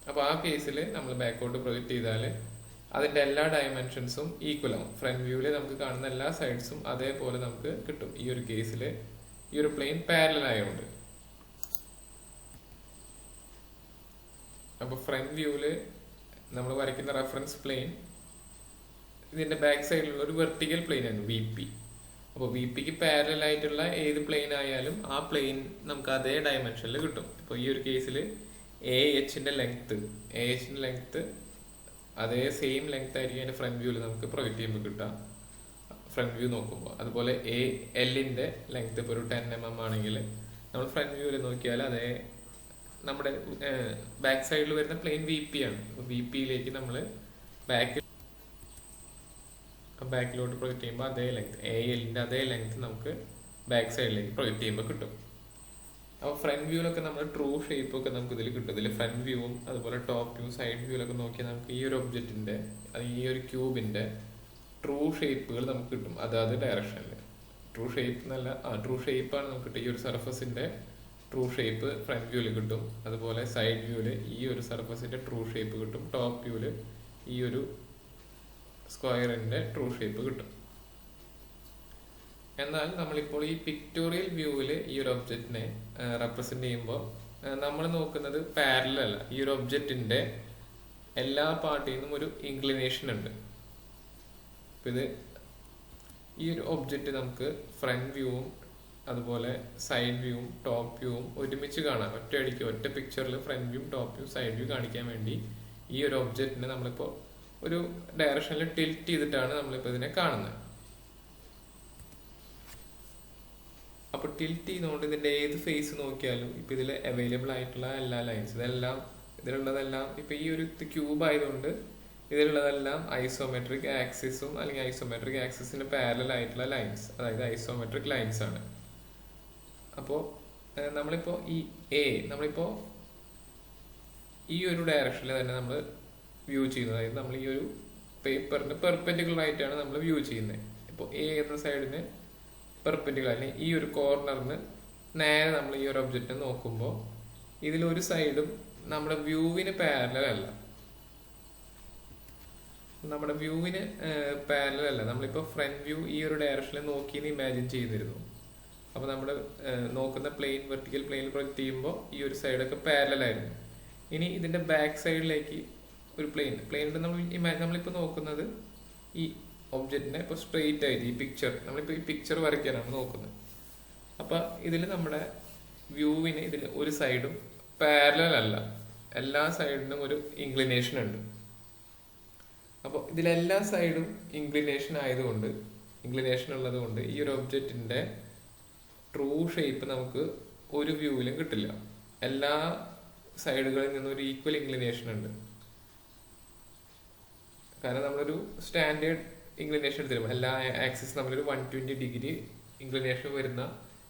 അപ്പൊ ആ കേസിൽ നമ്മൾ ബാക്കോട്ട് പ്രൊജക്ട് ചെയ്താൽ അതിന്റെ എല്ലാ ഡയമെൻഷൻസും ഈക്വൽ ആവും. ഫ്രണ്ട് വ്യൂവിൽ നമുക്ക് കാണുന്ന എല്ലാ സൈഡ്സും അതേപോലെ നമുക്ക് കിട്ടും. ഈ ഒരു കേസിൽ ഈ ഒരു പ്ലെയിൻ പാരലൽ ആയതുകൊണ്ട്. അപ്പൊ ഫ്രണ്ട് വ്യൂവില് നമ്മൾ വരയ്ക്കുന്ന റെഫറൻസ് പ്ലെയിൻ ഇതിന്റെ ബാക്ക് സൈഡിലുള്ള ഒരു വെർട്ടിക്കൽ പ്ലെയിൻ ആണ് VP. അപ്പോൾ VPക്ക് പാരലൽ ആയിട്ടുള്ള ഏത് പ്ലെയിൻ ആയാലും ആ പ്ലെയിൻ നമുക്ക് അതേ ഡയമെൻഷനിൽ കിട്ടും. ഇപ്പോൾ ഈ ഒരു കേസിൽ AHന്റെ ലെങ്ത് അതേ സെയിം ലെങ്ത് ആയിരിക്കും അതിന്റെ ഫ്രണ്ട് വ്യൂവിൽ നമുക്ക് പ്രൊജക്ട് ചെയ്യുമ്പോൾ കിട്ടാം, ഫ്രണ്ട് വ്യൂ നോക്കുമ്പോൾ. അതുപോലെ ALന്റെ ലെങ്ത് ഇപ്പോൾ ഒരു 10 mm ആണെങ്കിൽ നമ്മൾ ഫ്രണ്ട് വ്യൂവിൽ നോക്കിയാൽ അതേ നമ്മുടെ ബാക്ക് സൈഡിൽ വരുന്ന പ്ലെയിൻ VP ആണ്. VPയിലേക്ക് നമ്മൾ ബാക്കിലോട്ട് പ്രൊജക്ട് ചെയ്യുമ്പോൾ അതേ ലെങ്ത് ALന്റെ അതേ ലെങ്ത് നമുക്ക് ബാക്ക് സൈഡിലേക്ക് പ്രൊജക്ട് ചെയ്യുമ്പോൾ കിട്ടും. അപ്പോൾ ഫ്രണ്ട് വ്യൂവിലൊക്കെ നമ്മൾ ട്രൂ ഷേപ്പ് ഒക്കെ നമുക്ക് ഇതിൽ കിട്ടും. ഇതിൽ ഫ്രണ്ട് വ്യൂവും അതുപോലെ ടോപ്പ് വ്യൂ, സൈഡ് വ്യൂവിലൊക്കെ നോക്കിയാൽ നമുക്ക് ഈ ഒരു ഒബ്ജക്റ്റിന്റെ, ഈ ഒരു ക്യൂബിന്റെ ട്രൂ ഷേപ്പുകൾ നമുക്ക് കിട്ടും. അതായത് ഡയറക്ഷനിൽ ട്രൂ ഷേപ്പാണ് നമുക്ക് കിട്ടും. ഈ ഒരു സർഫസിന്റെ ട്രൂ ഷേപ്പ് ഫ്രണ്ട് വ്യൂവിൽ കിട്ടും. അതുപോലെ സൈഡ് വ്യൂവിൽ ഈ ഒരു സർഫസിന്റെ ട്രൂ ഷേപ്പ് കിട്ടും. ടോപ്പ് വ്യൂവിൽ ഈ ഒരു സ്ക്വയറിന്റെ ട്രൂ ഷേപ്പ് കിട്ടും. എന്നാൽ നമ്മളിപ്പോൾ ഈ പിക്ടോറിയൽ വ്യൂവിൽ ഈ ഒരു ഒബ്ജക്റ്റിനെ റെപ്രസെന്റ് ചെയ്യുമ്പോൾ നമ്മൾ നോക്കുന്നത് പാരലൽ അല്ല. ഈ ഒരു ഒബ്ജക്റ്റിന്റെ എല്ലാ പാർട്ടിൽ നിന്നും ഒരു ഇൻക്ലിനേഷൻ ഉണ്ട്. ഇത് ഈ ഒരു ഒബ്ജക്റ്റ് നമുക്ക് ഫ്രണ്ട് വ്യൂവും അതുപോലെ സൈഡ് വ്യൂവും ടോപ്പ് വ്യൂവും ഒരുമിച്ച് കാണാം. ഒറ്റ പിക്ചറിൽ front view, top view, side view കാണിക്കാൻ വേണ്ടി ഈ ഒരു ഒബ്ജക്റ്റിനെ നമ്മളിപ്പോൾ ഒരു ഡയറക്ഷനിൽ ടിൽറ്റ് ചെയ്തിട്ടാണ് നമ്മളിപ്പോൾ ഇതിനെ കാണുന്നത്. അപ്പൊ ടിൽറ്റ് ചെയ്യുന്നതുകൊണ്ട് ഇതിന്റെ ഏത് ഫേസ് നോക്കിയാലും ഇപ്പൊ ഇതിൽ അവൈലബിൾ ആയിട്ടുള്ള എല്ലാ ലൈൻസ് ഇതിലുള്ളതെല്ലാം ഇപ്പൊ ഈ ഒരു ക്യൂബ് ആയതുകൊണ്ട് ഇതിലുള്ളതെല്ലാം ഐസോമെട്രിക് ആക്സിസും അല്ലെങ്കിൽ ഐസോമെട്രിക് ആക്സിസിന് പാരലൽ ആയിട്ടുള്ള ലൈൻസ്, അതായത് ഐസോമെട്രിക് ലൈൻസ് ആണ്. അപ്പോ നമ്മളിപ്പോ ഈ ഒരു ഡയറക്ഷനിൽ തന്നെ നമ്മൾ വ്യൂ ചെയ്യുന്നത്, അതായത് നമ്മൾ ഈ ഒരു പേപ്പറിന് പെർപെൻഡിക്കുലർ ആയിട്ടാണ് നമ്മൾ വ്യൂ ചെയ്യുന്നത്. ഇപ്പോൾ A എന്ന സൈഡിന് പെർപെൻഡിക്കുലർ അല്ലെങ്കിൽ ഈ ഒരു കോർണറിന് നേരെ നമ്മൾ ഈ ഒരു ഒബ്ജക്റ്റ് നോക്കുമ്പോൾ ഇതിലൊരു സൈഡും നമ്മുടെ വ്യൂവിന് പാരലൽ അല്ല. നമ്മളിപ്പോൾ ഫ്രണ്ട് വ്യൂ ഈ ഒരു ഡയറക്ഷനിൽ നോക്കിയെന്ന് ഇമാജിൻ ചെയ്തിരുന്നു. അപ്പൊ നമ്മൾ നോക്കുന്ന പ്ലെയിൻ വെർട്ടിക്കൽ പ്ലെയിനിൽ പ്രൊജക്ട് ചെയ്യുമ്പോൾ ഈ ഒരു സൈഡൊക്കെ പാരലൽ ആയിരുന്നു. ഇനി ഇതിന്റെ ബാക്ക് സൈഡിലേക്ക് ഒരു പ്ലെയിൻ നമ്മളിപ്പോൾ നോക്കുന്നത് ഈ ഒബ്ജക്റ്റിനെ ഇപ്പോൾ സ്ട്രെയിറ്റ് ആയിട്ട് നമ്മളിപ്പോൾ ഈ പിക്ചർ വരയ്ക്കാനാണ് നോക്കുന്നത്. അപ്പൊ ഇതിൽ നമ്മുടെ വ്യൂവിന് ഇതിൽ ഒരു സൈഡും പാരലൽ അല്ല, എല്ലാ സൈഡിനും ഒരു ഇൻക്ലിനേഷൻ ഉണ്ട്. അപ്പോൾ ഇതിലെല്ലാ സൈഡും ഇൻക്ലിനേഷൻ ഉള്ളത് കൊണ്ട് ഈ ഒരു ഒബ്ജക്റ്റിന്റെ ട്രൂ ഷേപ്പ് നമുക്ക് ഒരു വ്യൂവിലും കിട്ടില്ല. എല്ലാ സൈഡുകളിൽ നിന്നും ഒരു ഈക്വൽ ഇൻക്ലിനേഷൻ ഉണ്ട്. കാരണം നമ്മളൊരു സ്റ്റാൻഡേർഡ് ഇൻക്ലിനേഷൻ എടുത്തിരുമ്പോൾ എല്ലാ ആക്സിസ് നമ്മളൊരു 120 ഡിഗ്രി ഇൻക്ലിനേഷൻ വരുന്ന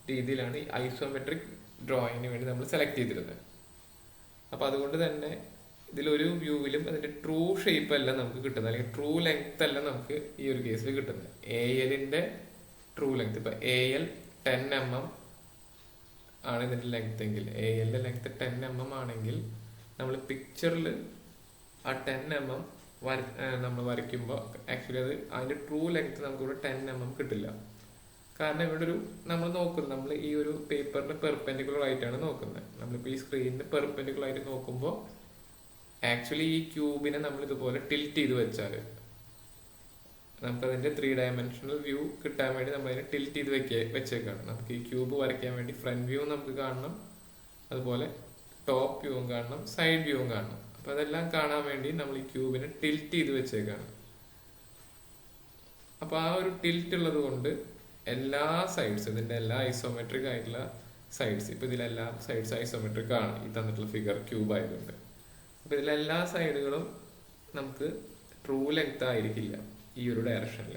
രീതിയിലാണ് ഈ ഐസോമെട്രിക് ഡ്രോയിങ്ങിന് വേണ്ടി നമ്മൾ സെലക്ട് ചെയ്തിരുന്നത്. അപ്പൊ അതുകൊണ്ട് തന്നെ ഇതിലൊരു വ്യൂവിലും അതിന്റെ ട്രൂ ഷേപ്പ് അല്ല നമുക്ക് കിട്ടുന്നത്, അല്ലെങ്കിൽ ട്രൂ ലെങ്ത് അല്ല നമുക്ക് ഈ ഒരു കേസിൽ കിട്ടുന്നത്. ALന്റെ ട്രൂ ലെങ്ത് ഇപ്പൊ AL 10 mm ആണ് ഇതിന്റെ ലെങ്ത് എങ്കിൽ, ALന്റെ ലെങ്ത് 10 mm ആണെങ്കിൽ നമ്മൾ പിക്ചറിൽ ആ 10 mm നമ്മൾ വരയ്ക്കുമ്പോൾ ആക്ച്വലി അതിന്റെ ട്രൂ ലെങ്ത് നമുക്കിവിടെ 10 mm കിട്ടില്ല. കാരണം ഇവിടെ ഒരു നമ്മൾ നോക്കുന്നത്, നമ്മൾ ഈ ഒരു പേപ്പറിന് പെർപെൻഡിക്കുലർ ആയിട്ടാണ് നോക്കുന്നത്. നമ്മളിപ്പോൾ ഈ സ്ക്രീനിന് പെർപെൻഡിക്കുലർ ആയിട്ട് നോക്കുമ്പോൾ ആക്ച്വലി ഈ ക്യൂബിനെ നമ്മൾ ഇതുപോലെ ടിൽറ്റ് ചെയ്ത് വെച്ചാൽ നമുക്കതിന്റെ 3 ഡയമെൻഷണൽ വ്യൂ കിട്ടാൻ വേണ്ടി നമ്മൾ അതിനെ ടിൽറ്റ് ചെയ്ത് വെച്ചേക്കാണ്. നമുക്ക് ഈ ക്യൂബ് വരയ്ക്കാൻ വേണ്ടി ഫ്രണ്ട് വ്യൂ നമുക്ക് കാണണം, അതുപോലെ ടോപ്പ് വ്യൂവും കാണണം, സൈഡ് വ്യൂവും കാണണം. അപ്പൊ അതെല്ലാം കാണാൻ വേണ്ടി നമ്മൾ ഈ ക്യൂബിനെ ടിൽറ്റ് ചെയ്ത് വെച്ചേക്കാണ്. അപ്പൊ ആ ഒരു ടിൽറ്റ് ഉള്ളത് കൊണ്ട് എല്ലാ സൈഡ്സ്, ഇതിന്റെ എല്ലാ ഐസോമെട്രിക് ആയിട്ടുള്ള സൈഡ്സ്, ഇപ്പൊ ഇതിലെല്ലാം സൈഡ്സ് ഐസോമെട്രിക് ആണ് ഈ തന്നിട്ടുള്ള ഫിഗർ ക്യൂബ് ആയതുകൊണ്ട്. അപ്പൊ ഇതിലെല്ലാ സൈഡുകളും നമുക്ക് ട്രൂ ലെങ്ത് ആയിരിക്കില്ല ഈ ഒരു ഡയറക്ഷനിൽ.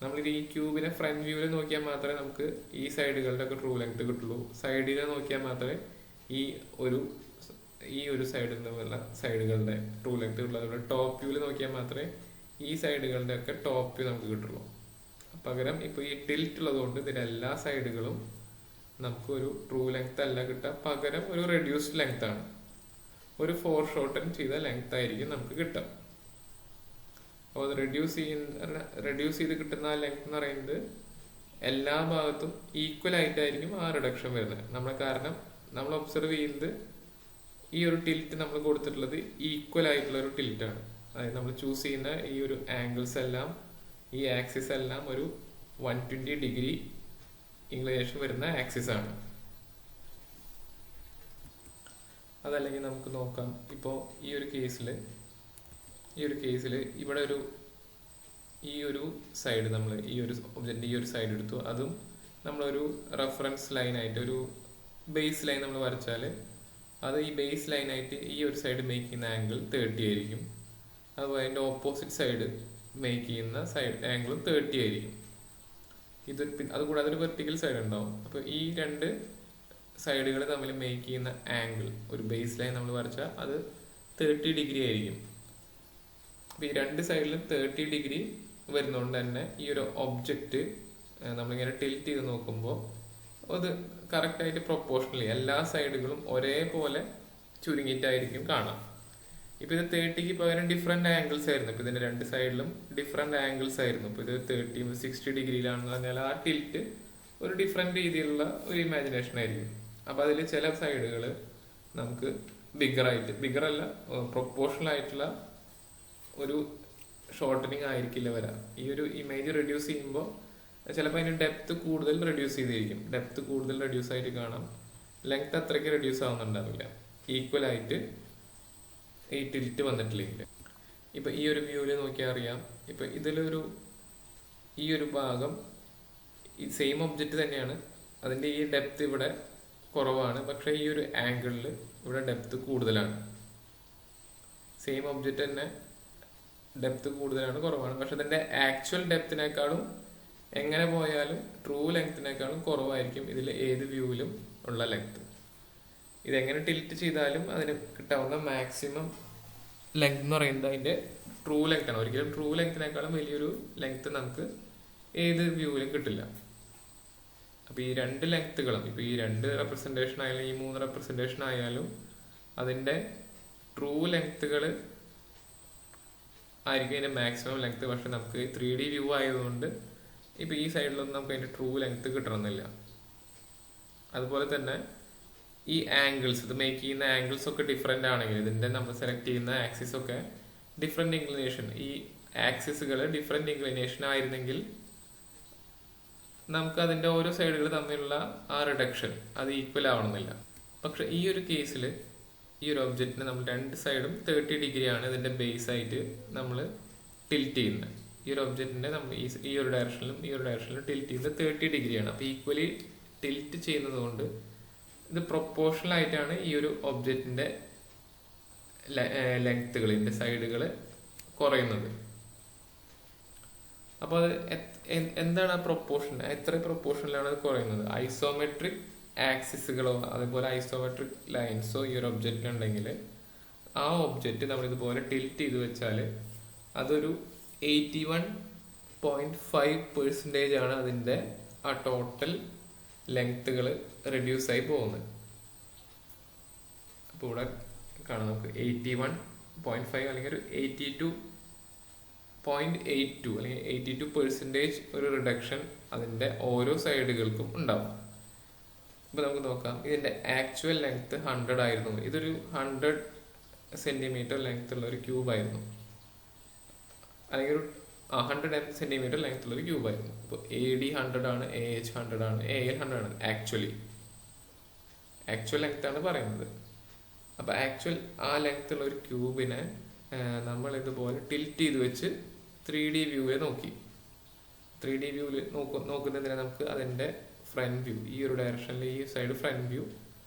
നമ്മളിത് ഈ ക്യൂബിനെ ഫ്രണ്ട് വ്യൂവിൽ നോക്കിയാൽ മാത്രമേ നമുക്ക് ഈ സൈഡുകളുടെ ഒക്കെ ട്രൂ ലെങ്ത് കിട്ടുള്ളൂ. സൈഡിനെ നോക്കിയാൽ മാത്രമേ ഈ ഒരു സൈഡിൽ നിന്നുള്ള സൈഡുകളുടെ ട്രൂ ലെങ്ത് കിട്ടുള്ളൂ. അതുപോലെ ടോപ്പ് വ്യൂവിൽ നോക്കിയാൽ മാത്രമേ ഈ സൈഡുകളുടെ ഒക്കെ ടോപ്പ് വ്യൂ നമുക്ക് കിട്ടുള്ളൂ. പകരം ഇപ്പൊ ഈ ടിൽറ്റ് ഉള്ളത് കൊണ്ട് ഇതിന്റെ എല്ലാ സൈഡുകളും നമുക്ക് ഒരു ട്രൂ ലെങ്ത് അല്ല കിട്ടുക, പകരം ഒരു റെഡ്യൂസ്ഡ് ലെങ്ത് ആണ്, ഒരു ഫോർ ഷോർട്ടൻ ചെയ്ത ലെങ്ത് ആയിരിക്കും നമുക്ക് കിട്ടുക. അപ്പോൾ അത് റെഡ്യൂസ് ചെയ്ത് കിട്ടുന്ന ആ ലെങ്ത് എന്ന് പറയുന്നത് എല്ലാ ഭാഗത്തും ഈക്വൽ ആയിട്ടായിരിക്കും ആ റിഡക്ഷൻ വരുന്നത്. കാരണം നമ്മൾ ഒബ്സർവ് ചെയ്യുന്നത് ഈ ഒരു ടിൽറ്റ് നമ്മൾ കൊടുത്തിട്ടുള്ളത് ഈക്വൽ ആയിട്ടുള്ള ഒരു ടിൽറ്റ് ആണ്. അതായത് നമ്മൾ ചൂസ് ചെയ്യുന്ന ഈ ഒരു ആംഗിൾസ് എല്ലാം, ഈ ആക്സിസ് എല്ലാം ഒരു 120 ഡിഗ്രി ഇൻക്ലിനേഷൻ വരുന്ന ആക്സിസ് ആണ്. അതല്ലെങ്കിൽ നമുക്ക് നോക്കാം, ഇപ്പോൾ ഈ ഒരു കേസിൽ ഇവിടെ ഈ ഒരു സൈഡ് നമ്മൾ ഈ ഒരു ഒബ്ജക്റ്റിന്റെ ഈ ഒരു സൈഡ് എടുത്തു, അതും നമ്മളൊരു റെഫറൻസ് ലൈനായിട്ട് ഒരു ബേസ് ലൈൻ നമ്മൾ വരച്ചാൽ അത് ഈ ബേസ് ലൈനായിട്ട് ഈ ഒരു സൈഡ് മേക്ക് ചെയ്യുന്ന ആംഗിൾ 30 ആയിരിക്കും. അതുപോലെ അതിൻ്റെ ഓപ്പോസിറ്റ് സൈഡ് മേക്ക് ചെയ്യുന്ന സൈഡ് ആംഗിളും 30 ആയിരിക്കും. അതുകൂടാതെ ഒരു വെർട്ടിക്കൽ സൈഡ് ഉണ്ടാവും. അപ്പോൾ ഈ രണ്ട് സൈഡുകൾ തമ്മിൽ മേക്ക് ചെയ്യുന്ന ആംഗിൾ, ഒരു ബേസ് ലൈൻ നമ്മൾ വരച്ചാൽ അത് 30 ഡിഗ്രി ആയിരിക്കും. അപ്പൊ ഈ രണ്ട് സൈഡിലും 30 ഡിഗ്രി വരുന്നതുകൊണ്ട് തന്നെ ഈ ഒരു ഒബ്ജക്റ്റ് നമ്മളിങ്ങനെ ടിൽറ്റ് ചെയ്ത് നോക്കുമ്പോൾ അത് കറക്റ്റായിട്ട് പ്രൊപ്പോർഷണലി എല്ലാ സൈഡുകളും ഒരേപോലെ ചുരുങ്ങിയിട്ടായിരിക്കും കാണാം. ഇപ്പൊ ഇത് 30ക്ക് പകരം ഡിഫറെന്റ് ആംഗിൾസ് ആയിരുന്നു. ഇപ്പൊ ഇതിന്റെ രണ്ട് സൈഡിലും ഡിഫറെന്റ് ആംഗിൾസ് ആയിരുന്നു. ഇപ്പൊ ഇത് 30 60 ഡിഗ്രിയിലാണെന്ന് പറഞ്ഞാൽ ആ ടിൽറ്റ് ഒരു ഡിഫറെന്റ് രീതിയിലുള്ള ഒരു ഇമാജിനേഷൻ ആയിരിക്കും. അപ്പൊ അതിൽ ചില സൈഡുകൾ നമുക്ക് ബിഗർ അല്ല, പ്രൊപ്പോർഷണൽ ആയിട്ടുള്ള ഒരു ഷോർട്ടനിങ് ആയിരിക്കില്ല വരാം. ഈ ഒരു ഇമേജ് റെഡ്യൂസ് ചെയ്യുമ്പോൾ ചിലപ്പോൾ അതിന് ഡെപ്ത് കൂടുതൽ റെഡ്യൂസ് ചെയ്തിരിക്കും. ഡെപ്ത് കൂടുതൽ റെഡ്യൂസ് ആയിട്ട് കാണാം, ലെങ്ത് അത്രയ്ക്ക് റെഡ്യൂസ് ആവുന്നുണ്ടാവില്ല. ഈക്വൽ ആയിട്ട് ഈ ടിൽറ്റ് വന്നിട്ടില്ലെങ്കിൽ ഇപ്പൊ ഈ ഒരു വ്യൂവിൽ നോക്കിയാൽ അറിയാം. ഇപ്പൊ ഈ ഒരു ഭാഗം ഈ സെയിം ഒബ്ജക്റ്റ് തന്നെയാണ്, അതിന്റെ ഈ ഡെപ്ത് ഇവിടെ കുറവാണ്, പക്ഷെ ഈ ഒരു ആംഗിളിൽ ഇവിടെ ഡെപ്ത് കൂടുതലാണ്. സെയിം ഒബ്ജക്റ്റ് തന്നെ ഡെപ്ത് കൂടുതലാണ്, കുറവാണ്, പക്ഷെ അതിന്റെ ആക്ച്വൽ ഡെപ്തിനേക്കാളും എങ്ങനെ പോയാലും ട്രൂ ലെങ്ത്തിനേക്കാളും കുറവായിരിക്കും ഇതിൽ ഏത് വ്യൂവിലും ഉള്ള ലെങ്ത്. ഇതെങ്ങനെ ടിൽറ്റ് ചെയ്താലും അതിന് കിട്ടാവുന്ന മാക്സിമം ലെങ്ത് എന്ന് പറയുന്നത് അതിന്റെ ട്രൂ ലെങ്ത് ആണ്. ഒരിക്കലും ട്രൂ ലെങ്ത്തിനേക്കാളും വലിയൊരു ലെങ്ത് നമുക്ക് ഏത് വ്യൂവിലും കിട്ടില്ല. അപ്പൊ ഈ രണ്ട് ലെങ്ത്തുകളും, ഇപ്പൊ ഈ രണ്ട് റെപ്രസെന്റേഷൻ ആയാലും ഈ 3 റെപ്രസെന്റേഷൻ ആയാലും അതിന്റെ ട്രൂ ലെങ്ത്തുകൾ ആയിരിക്കും അതിന്റെ മാക്സിമം ലെങ്ത്. പക്ഷെ നമുക്ക് 3D വ്യൂ ആയതുകൊണ്ട് ഇപ്പൊ ഈ സൈഡിലൊന്നും നമുക്ക് അതിന്റെ ട്രൂ ലെങ്ത് കിട്ടണമെന്നില്ല. അതുപോലെ തന്നെ ഈ ആംഗിൾസ്, ഇത് മേക്ക് ചെയ്യുന്ന ആംഗിൾസ് ഒക്കെ ഡിഫറെന്റ് ആണെങ്കിൽ, ഇതിന്റെ നമ്മൾ സെലക്ട് ചെയ്യുന്ന ആക്സിസ് ഒക്കെ ഡിഫറെന്റ് ഇൻക്ലിനേഷൻ, ഈ ആക്സിസുകൾ ഡിഫറെന്റ് ഇൻക്ലിനേഷൻ ആയിരുന്നെങ്കിൽ നമുക്ക് അതിന്റെ ഓരോ സൈഡുകൾ തമ്മിലുള്ള ആ റിഡക്ഷൻ അത് ഈക്വൽ ആവണമെന്നില്ല. പക്ഷെ ഈ ഒരു കേസിൽ ഈ ഒരു ഒബ്ജക്റ്റിന് നമ്മൾ രണ്ട് സൈഡും 30 ഡിഗ്രിയാണ് ഇതിന്റെ ബേസ് ആയിട്ട് നമ്മൾ ടിൽറ്റ് ചെയ്യുന്നത്. ഈ ഒരു ഒബ്ജക്റ്റിന്റെ നമ്മൾ ഈ ഒരു ഡയറക്ഷനിലും ഈ ഒരു ഡയറക്ഷനിലും ടിൽറ്റ് ചെയ്യുന്നത് 30 ഡിഗ്രിയാണ്. അപ്പൊ ഈക്വലി ടിൽറ്റ് ചെയ്യുന്നത് കൊണ്ട് ഇത് പ്രൊപ്പോർഷണൽ ആയിട്ടാണ് ഈ ഒരു ഒബ്ജക്റ്റിന്റെ ലെങ്ത്തുകൾ, ഇതിന്റെ സൈഡുകൾ കുറയുന്നത്. അപ്പൊ അത് എന്താണ് ആ പ്രൊപ്പോർഷൻ, എത്ര പ്രൊപ്പോർഷനിലാണ് അത് കുറയുന്നത്? ഐസോമെട്രിക് ആക്സിസുകളോ അതേപോലെ ഐസോമെട്രിക് ലൈൻസോ ഈ ഒരു ഒബ്ജക്റ്റിൽ ഉണ്ടെങ്കിൽ ആ ഒബ്ജക്റ്റ് നമ്മൾ ഇതുപോലെ ടിൽറ്റ് ചെയ്ത് വെച്ചാൽ അതൊരു 81.5% ആണ് അതിന്റെ ആ ടോട്ടൽ ലെങ്ത്തുകൾ റെഡ്യൂസ് ആയി പോകുന്നത്. അപ്പോൾ ഇവിടെ കാണാം നമുക്ക് 81.5 അല്ലെങ്കിൽ ഒരു 0.82 അല്ലെങ്കിൽ 82% ഒരു റിഡക്ഷൻ അതിന്റെ ഓരോ സൈഡുകൾക്കും ഉണ്ടാവും. ഇപ്പൊ നമുക്ക് നോക്കാം, ഇതിന്റെ ആക്ച്വൽ ലെങ്ത് 100 ആയിരുന്നു. ഇതൊരു 100 സെന്റിമീറ്റർ ലെങ്ത് ഉള്ള ഒരു ക്യൂബ് ആയിരുന്നു, അല്ലെങ്കിൽ ഒരു 100 സെന്റിമീറ്റർ ലെങ്ത് ഉള്ള ഒരു ക്യൂബ് ആയിരുന്നു. ഇപ്പോൾ AD 100 ആണ്, AH 100 ആണ്, AL 100 ആണ്. ആക്ച്വൽ ലെങ്ത് ആണ് പറയുന്നത്. അപ്പൊ ആക്ച്വൽ ആ ലെങ്ത് ഉള്ള ഒരു ക്യൂബിനെ നമ്മൾ ഇതുപോലെ ടിൽറ്റ് ചെയ്ത് വെച്ച് 3D വ്യൂവിൽ നോക്കി. 3D വ്യൂവിൽ നോക്കുന്നതിന് നമുക്ക് അതിന്റെ ഫ്രണ്ട് വ്യൂ, ഈ ഒരു ഡയറക്ഷനിൽ ഈ സൈഡ് ഫ്രണ്ട് വ്യൂ,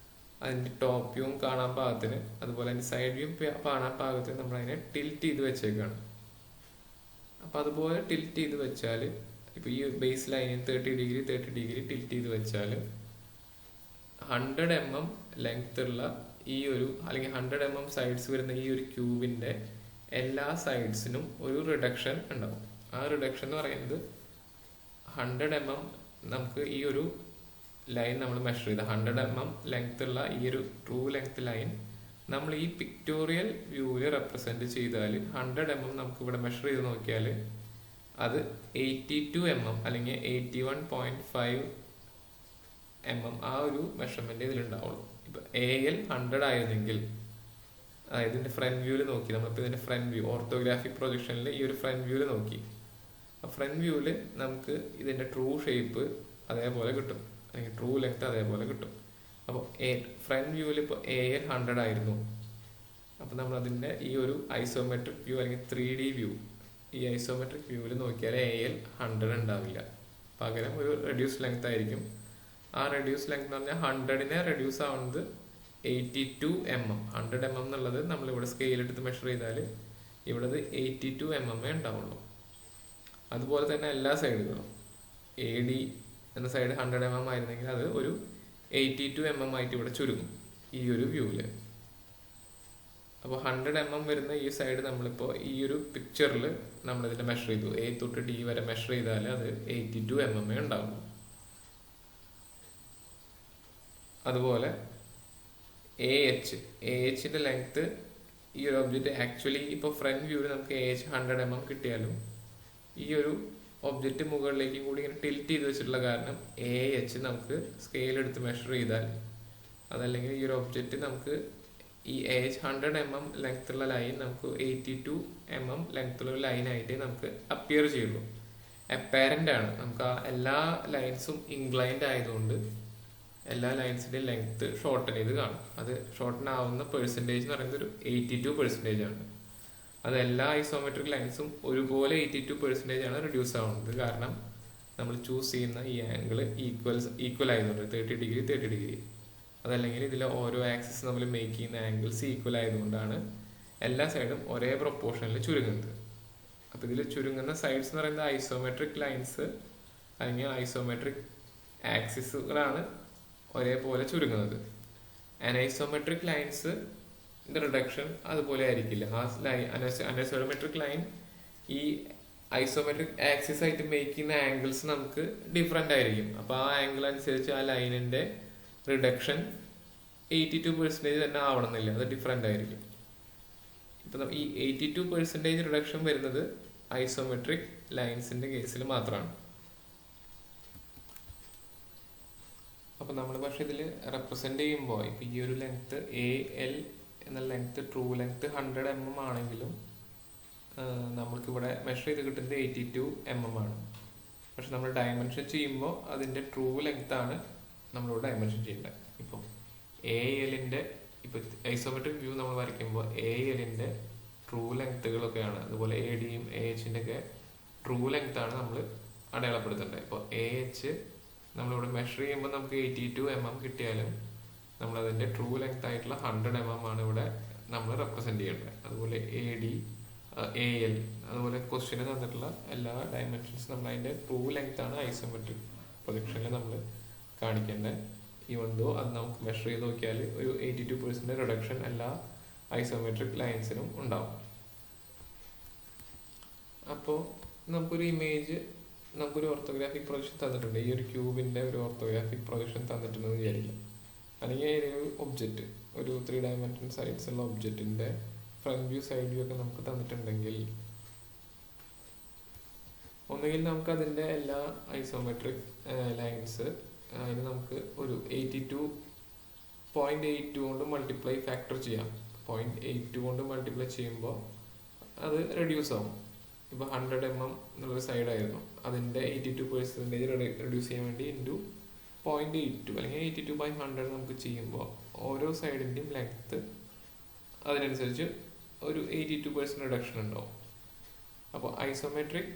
അതിന്റെ ടോപ്പ് വ്യൂ കാണാൻ പാകത്തിന്, അതുപോലെ അതിന്റെ സൈഡ് വ്യൂ കാണാൻ പാകത്തിന് നമ്മൾ അതിനെ ടിൽറ്റ് ചെയ്ത് വെച്ചേക്കാണ്. അപ്പൊ അതുപോലെ ടിൽറ്റ് ചെയ്ത് വെച്ചാൽ, ഇപ്പൊ ഈ ബേസ് ലൈനിൽ 30 ഡിഗ്രി ടിൽറ്റ് ചെയ്ത് വെച്ചാൽ 100 mm ലെങ്ത് ഉള്ള ഈ ഒരു, അല്ലെങ്കിൽ 100 mm സൈഡ്സ് വരുന്ന ഈ ഒരു ക്യൂബിന്റെ എല്ലാ സൈഡ്സിനും ഒരു റിഡക്ഷൻ ഉണ്ടാവും. ആ റിഡക്ഷൻ എന്ന് പറയുന്നത് 100 mm നമുക്ക് ഈ ഒരു ലൈൻ നമ്മൾ മെഷർ ചെയ്ത 100 mm ലെങ്ത് ഉള്ള ഈ ഒരു ട്രൂ ലെങ്ത് ലൈൻ നമ്മൾ ഈ പിക്ടോറിയൽ വ്യൂവിൽ റെപ്രസെന്റ് ചെയ്താൽ 100 mm നമുക്ക് ഇവിടെ മെഷർ ചെയ്ത് നോക്കിയാൽ അത് 82 mm അല്ലെങ്കിൽ 81.5 mm ആ ഒരു മെഷർമെന്റ് ഇതിലുണ്ടാവുള്ളൂ. ഇപ്പൊ AL 100 ആയിരുന്നെങ്കിൽ, അതായത് ഇതിന്റെ ഫ്രണ്ട് വ്യൂവിൽ നോക്കി, നമ്മളിപ്പോ ഇതിന്റെ ഫ്രണ്ട് വ്യൂ ഓർത്തോഗ്രാഫിക് പ്രൊജക്ഷനിൽ ഈ ഒരു ഫ്രണ്ട് വ്യൂവിൽ നോക്കി, ആ ഫ്രണ്ട് വ്യൂവിൽ നമുക്ക് ഇതിന്റെ ട്രൂ ഷേപ്പ് അതേപോലെ കിട്ടും, അല്ലെങ്കിൽ ട്രൂ ലെങ്ത് അതേപോലെ കിട്ടും. അപ്പോൾ ഫ്രണ്ട് വ്യൂവിൽ ഇപ്പോൾ AL 100 ആയിരുന്നു. അപ്പൊ നമ്മൾ അതിന്റെ ഈ ഒരു ഐസോമെട്രിക് വ്യൂ അല്ലെങ്കിൽ 3D വ്യൂ, ഈ ഐസോമെട്രിക് വ്യൂവിൽ നോക്കിയാൽ AL 100 ഉണ്ടാവില്ല, പകരം ഒരു റെഡ്യൂസ് ലെങ്ത് ആയിരിക്കും. ആ റെഡ്യൂസ് ലെങ്ത് എന്ന് പറഞ്ഞാൽ 100നെ റെഡ്യൂസ് ആവുന്നത് 82 mm. 100 mm എന്നുള്ളത് നമ്മൾ ഇവിടെ സ്കെയിൽ എടുത്ത് മെഷർ ചെയ്താൽ ഇവിടെ 82 mm ഉണ്ടാവുള്ളൂ. അതുപോലെ തന്നെ എല്ലാ സൈഡുകളും AD എന്ന സൈഡ് 100 mm ആയിരുന്നെങ്കിൽ അത് ഒരു 82 mm ആയിട്ട് ഇവിടെ ചുരുങ്ങും ഈ ഒരു വ്യൂവില്. അപ്പോൾ 100 mm വരുന്ന ഈ സൈഡ് നമ്മളിപ്പോൾ ഈ ഒരു പിക്ചറിൽ നമ്മളിതിന്റെ മെഷർ ചെയ്തു, A തൊട്ട് D വരെ മെഷർ ചെയ്താൽ അത് 82 mm ഉണ്ടാവുള്ളൂ. അതുപോലെ AHന്റെ ലെങ്ത്, ഈ ഒരു ഒബ്ജക്റ്റ് ആക്ച്വലി ഇപ്പോൾ ഫ്രണ്ട് വ്യൂവിൽ നമുക്ക് AH 100 mm കിട്ടിയാലും ഈ ഒരു ഒബ്ജക്റ്റ് മുകളിലേക്ക് കൂടി ഇങ്ങനെ ടിൽറ്റ് ചെയ്ത് വെച്ചിട്ടുള്ള കാരണം AH നമുക്ക് സ്കെയിൽ എടുത്ത് മെഷർ ചെയ്താൽ, അതല്ലെങ്കിൽ ഈ ഒരു ഒബ്ജക്റ്റ് നമുക്ക് ഈ AH 100 mm ലെങ്ത് ഉള്ള ലൈൻ നമുക്ക് 82 mm ലെങ്ത് ഉള്ള ഒരു ലൈൻ ആയിട്ട് നമുക്ക് അപ്പിയർ ചെയ്യുള്ളൂ. അപ്പാരന്റ് ആണ്, നമുക്ക് ആ എല്ലാ ലൈൻസും ഇൻക്ലൈൻഡ് ആയതുകൊണ്ട് എല്ലാ ലൈൻസിന്റെ ലെങ്ത് ഷോർട്ടൻ ചെയ്ത് കാണും. അത് ഷോർട്ടൻ ആവുന്ന പെർസെൻറ്റേജ് എന്ന് പറയുന്നത് ഒരു 82% ആണ്. അത് എല്ലാ ഐസോമെട്രിക് ലൈൻസും ഒരുപോലെ 82% ആണ് റിഡ്യൂസ് ആവുന്നത്. കാരണം നമ്മൾ ചൂസ് ചെയ്യുന്ന ഈ ആംഗിൾ ഈക്വൽ ആയതുകൊണ്ട് 30 ഡിഗ്രി, അതല്ലെങ്കിൽ ഇതിലെ ഓരോ ആക്സിസ് നമ്മൾ മേക്ക് ചെയ്യുന്ന ആംഗിൾസ് ഈക്വൽ ആയതുകൊണ്ടാണ് എല്ലാ സൈഡും ഒരേ പ്രൊപ്പോർഷനിൽ ചുരുങ്ങുന്നത്. അപ്പൊ ഇതിൽ ചുരുങ്ങുന്ന സൈഡ്സ് എന്ന് പറയുന്നത് ഐസോമെട്രിക് ലൈൻസ് അല്ലെങ്കിൽ ഐസോമെട്രിക് ആക്സിസുകളാണ് ഒരേപോലെ ചുരുങ്ങുന്നത്. അനൈസോമെട്രിക് ലൈൻസ് റിഡക്ഷൻ അതുപോലെ ആയിരിക്കില്ല. ആ അനൈസോമെട്രിക് ലൈൻ ഈ ഐസോമെട്രിക് ആക്സിസ് ആയിട്ട് മേക്ക് ചെയ്യുന്ന ആംഗിൾസ് നമുക്ക് ഡിഫറെന്റ് ആയിരിക്കും. അപ്പൊ ആ ആംഗിൾ അനുസരിച്ച് ആ ലൈനിന്റെ റിഡക്ഷൻ 82% തന്നെ ആവണമെന്നില്ല, അത് ഡിഫറെന്റ് ആയിരിക്കും. ഇപ്പൊ ഈ 82% റിഡക്ഷൻ വരുന്നത് ഐസോമെട്രിക് ലൈൻസിന്റെ കേസിൽ മാത്രമാണ്. അപ്പൊ നമ്മൾ പക്ഷെ ഇതിൽ റെപ്രസെന്റ് ചെയ്യുമ്പോൾ ഇപ്പൊ ഈ ഒരു ലെങ്ത് AL എന്ന ലെങ്ത് ട്രൂ ലെങ്ത് 100 mm ആണെങ്കിലും നമ്മൾക്ക് ഇവിടെ മെഷർ ചെയ്ത് കിട്ടുന്നത് 82 mm ആണ്. പക്ഷെ നമ്മൾ ഡയമെൻഷൻ ചെയ്യുമ്പോൾ അതിന്റെ ട്രൂ ലെങ്ത് ആണ് നമ്മളിവിടെ ഡയമെൻഷൻ ചെയ്യേണ്ടത്. ഇപ്പൊ ALന്റെ ഇപ്പൊ ഐസോമെട്രിക് വ്യൂ നമ്മൾ വരയ്ക്കുമ്പോൾ ALന്റെ ട്രൂ ലെങ്ത്തുകളൊക്കെയാണ്, അതുപോലെ ADയും AHന്റെ ഒക്കെ ട്രൂ ലെങ്ത് ആണ് നമ്മൾ അടയാളപ്പെടുത്തേണ്ടത്. ഇപ്പൊ AH നമ്മളിവിടെ മെഷർ ചെയ്യുമ്പോൾ നമുക്ക് 82 mm കിട്ടിയാലും നമ്മൾ അതിന്റെ ട്രൂ ലെങ്ത് ആയിട്ടുള്ള 100 mm ആണ് ഇവിടെ നമ്മൾ റെപ്രസെന്റ് ചെയ്യേണ്ടത്. അതുപോലെ AD AL അതുപോലെ ക്വസ്റ്റ്യന് തന്നിട്ടുള്ള എല്ലാ ഡയമെൻഷൻസ് നമ്മൾ അതിന്റെ ട്രൂ ലെങ്ത് ആണ് ഐസോമെട്രിക് പ്രൊജക്ഷനിൽ നമ്മൾ കാണിക്കേണ്ടത്. ഈവൻ ദോ അത് നമുക്ക് മെഷർ ചെയ്ത് നോക്കിയാൽ ഒരു 82% റിഡക്ഷൻ എല്ലാ ഐസോമെട്രിക് ലൈൻസിനും ഉണ്ടാവും. അപ്പോൾ നമുക്കൊരു ഇമേജ്, നമുക്കൊരു ഓർത്തോഗ്രാഫിക് പ്രൊജക്ഷൻ തന്നിട്ടുണ്ട്, ഈ ഒരു ക്യൂബിന്റെ ഒരു ഓർത്തോഗ്രാഫിക് പ്രൊജക്ഷൻ തന്നിട്ടുണ്ടെന്ന് വിചാരിക്കാം. അല്ലെങ്കിൽ ഒരു ഒബ്ജക്റ്റ്, ഒരു 3 dimension സൈഡ്സ് ഉള്ള ഒബ്ജക്റ്റിന്റെ ഫ്രണ്ട് വ്യൂ സൈഡ് വ്യൂ ഒക്കെ നമുക്ക് തന്നിട്ടുണ്ടെങ്കിൽ ഒന്നുകിൽ നമുക്ക് അതിൻ്റെ എല്ലാ ഐസോമെട്രിക് ലൈൻസ് അതിന് നമുക്ക് ഒരു 82.82 കൊണ്ട് മൾട്ടിപ്ലൈ ഫാക്ടർ ചെയ്യാം. 0.82 കൊണ്ട് മൾട്ടിപ്ലൈ ചെയ്യുമ്പോൾ അത് റെഡ്യൂസ് ആവും. ഇപ്പോൾ 100 mm എന്നുള്ളൊരു സൈഡായിരുന്നു, അതിൻ്റെ 82% റെഡ്യൂസ് ചെയ്യാൻ വേണ്ടി ഇൻറ്റു 0.82 അല്ലെങ്കിൽ 82/100 നമുക്ക് ചെയ്യുമ്പോൾ ഓരോ സൈഡിൻ്റെയും ലെങ്ത്ത് അതിനനുസരിച്ച് ഒരു 82% റിഡക്ഷൻ ഉണ്ടാവും. അപ്പോൾ ഐസോമെട്രിക്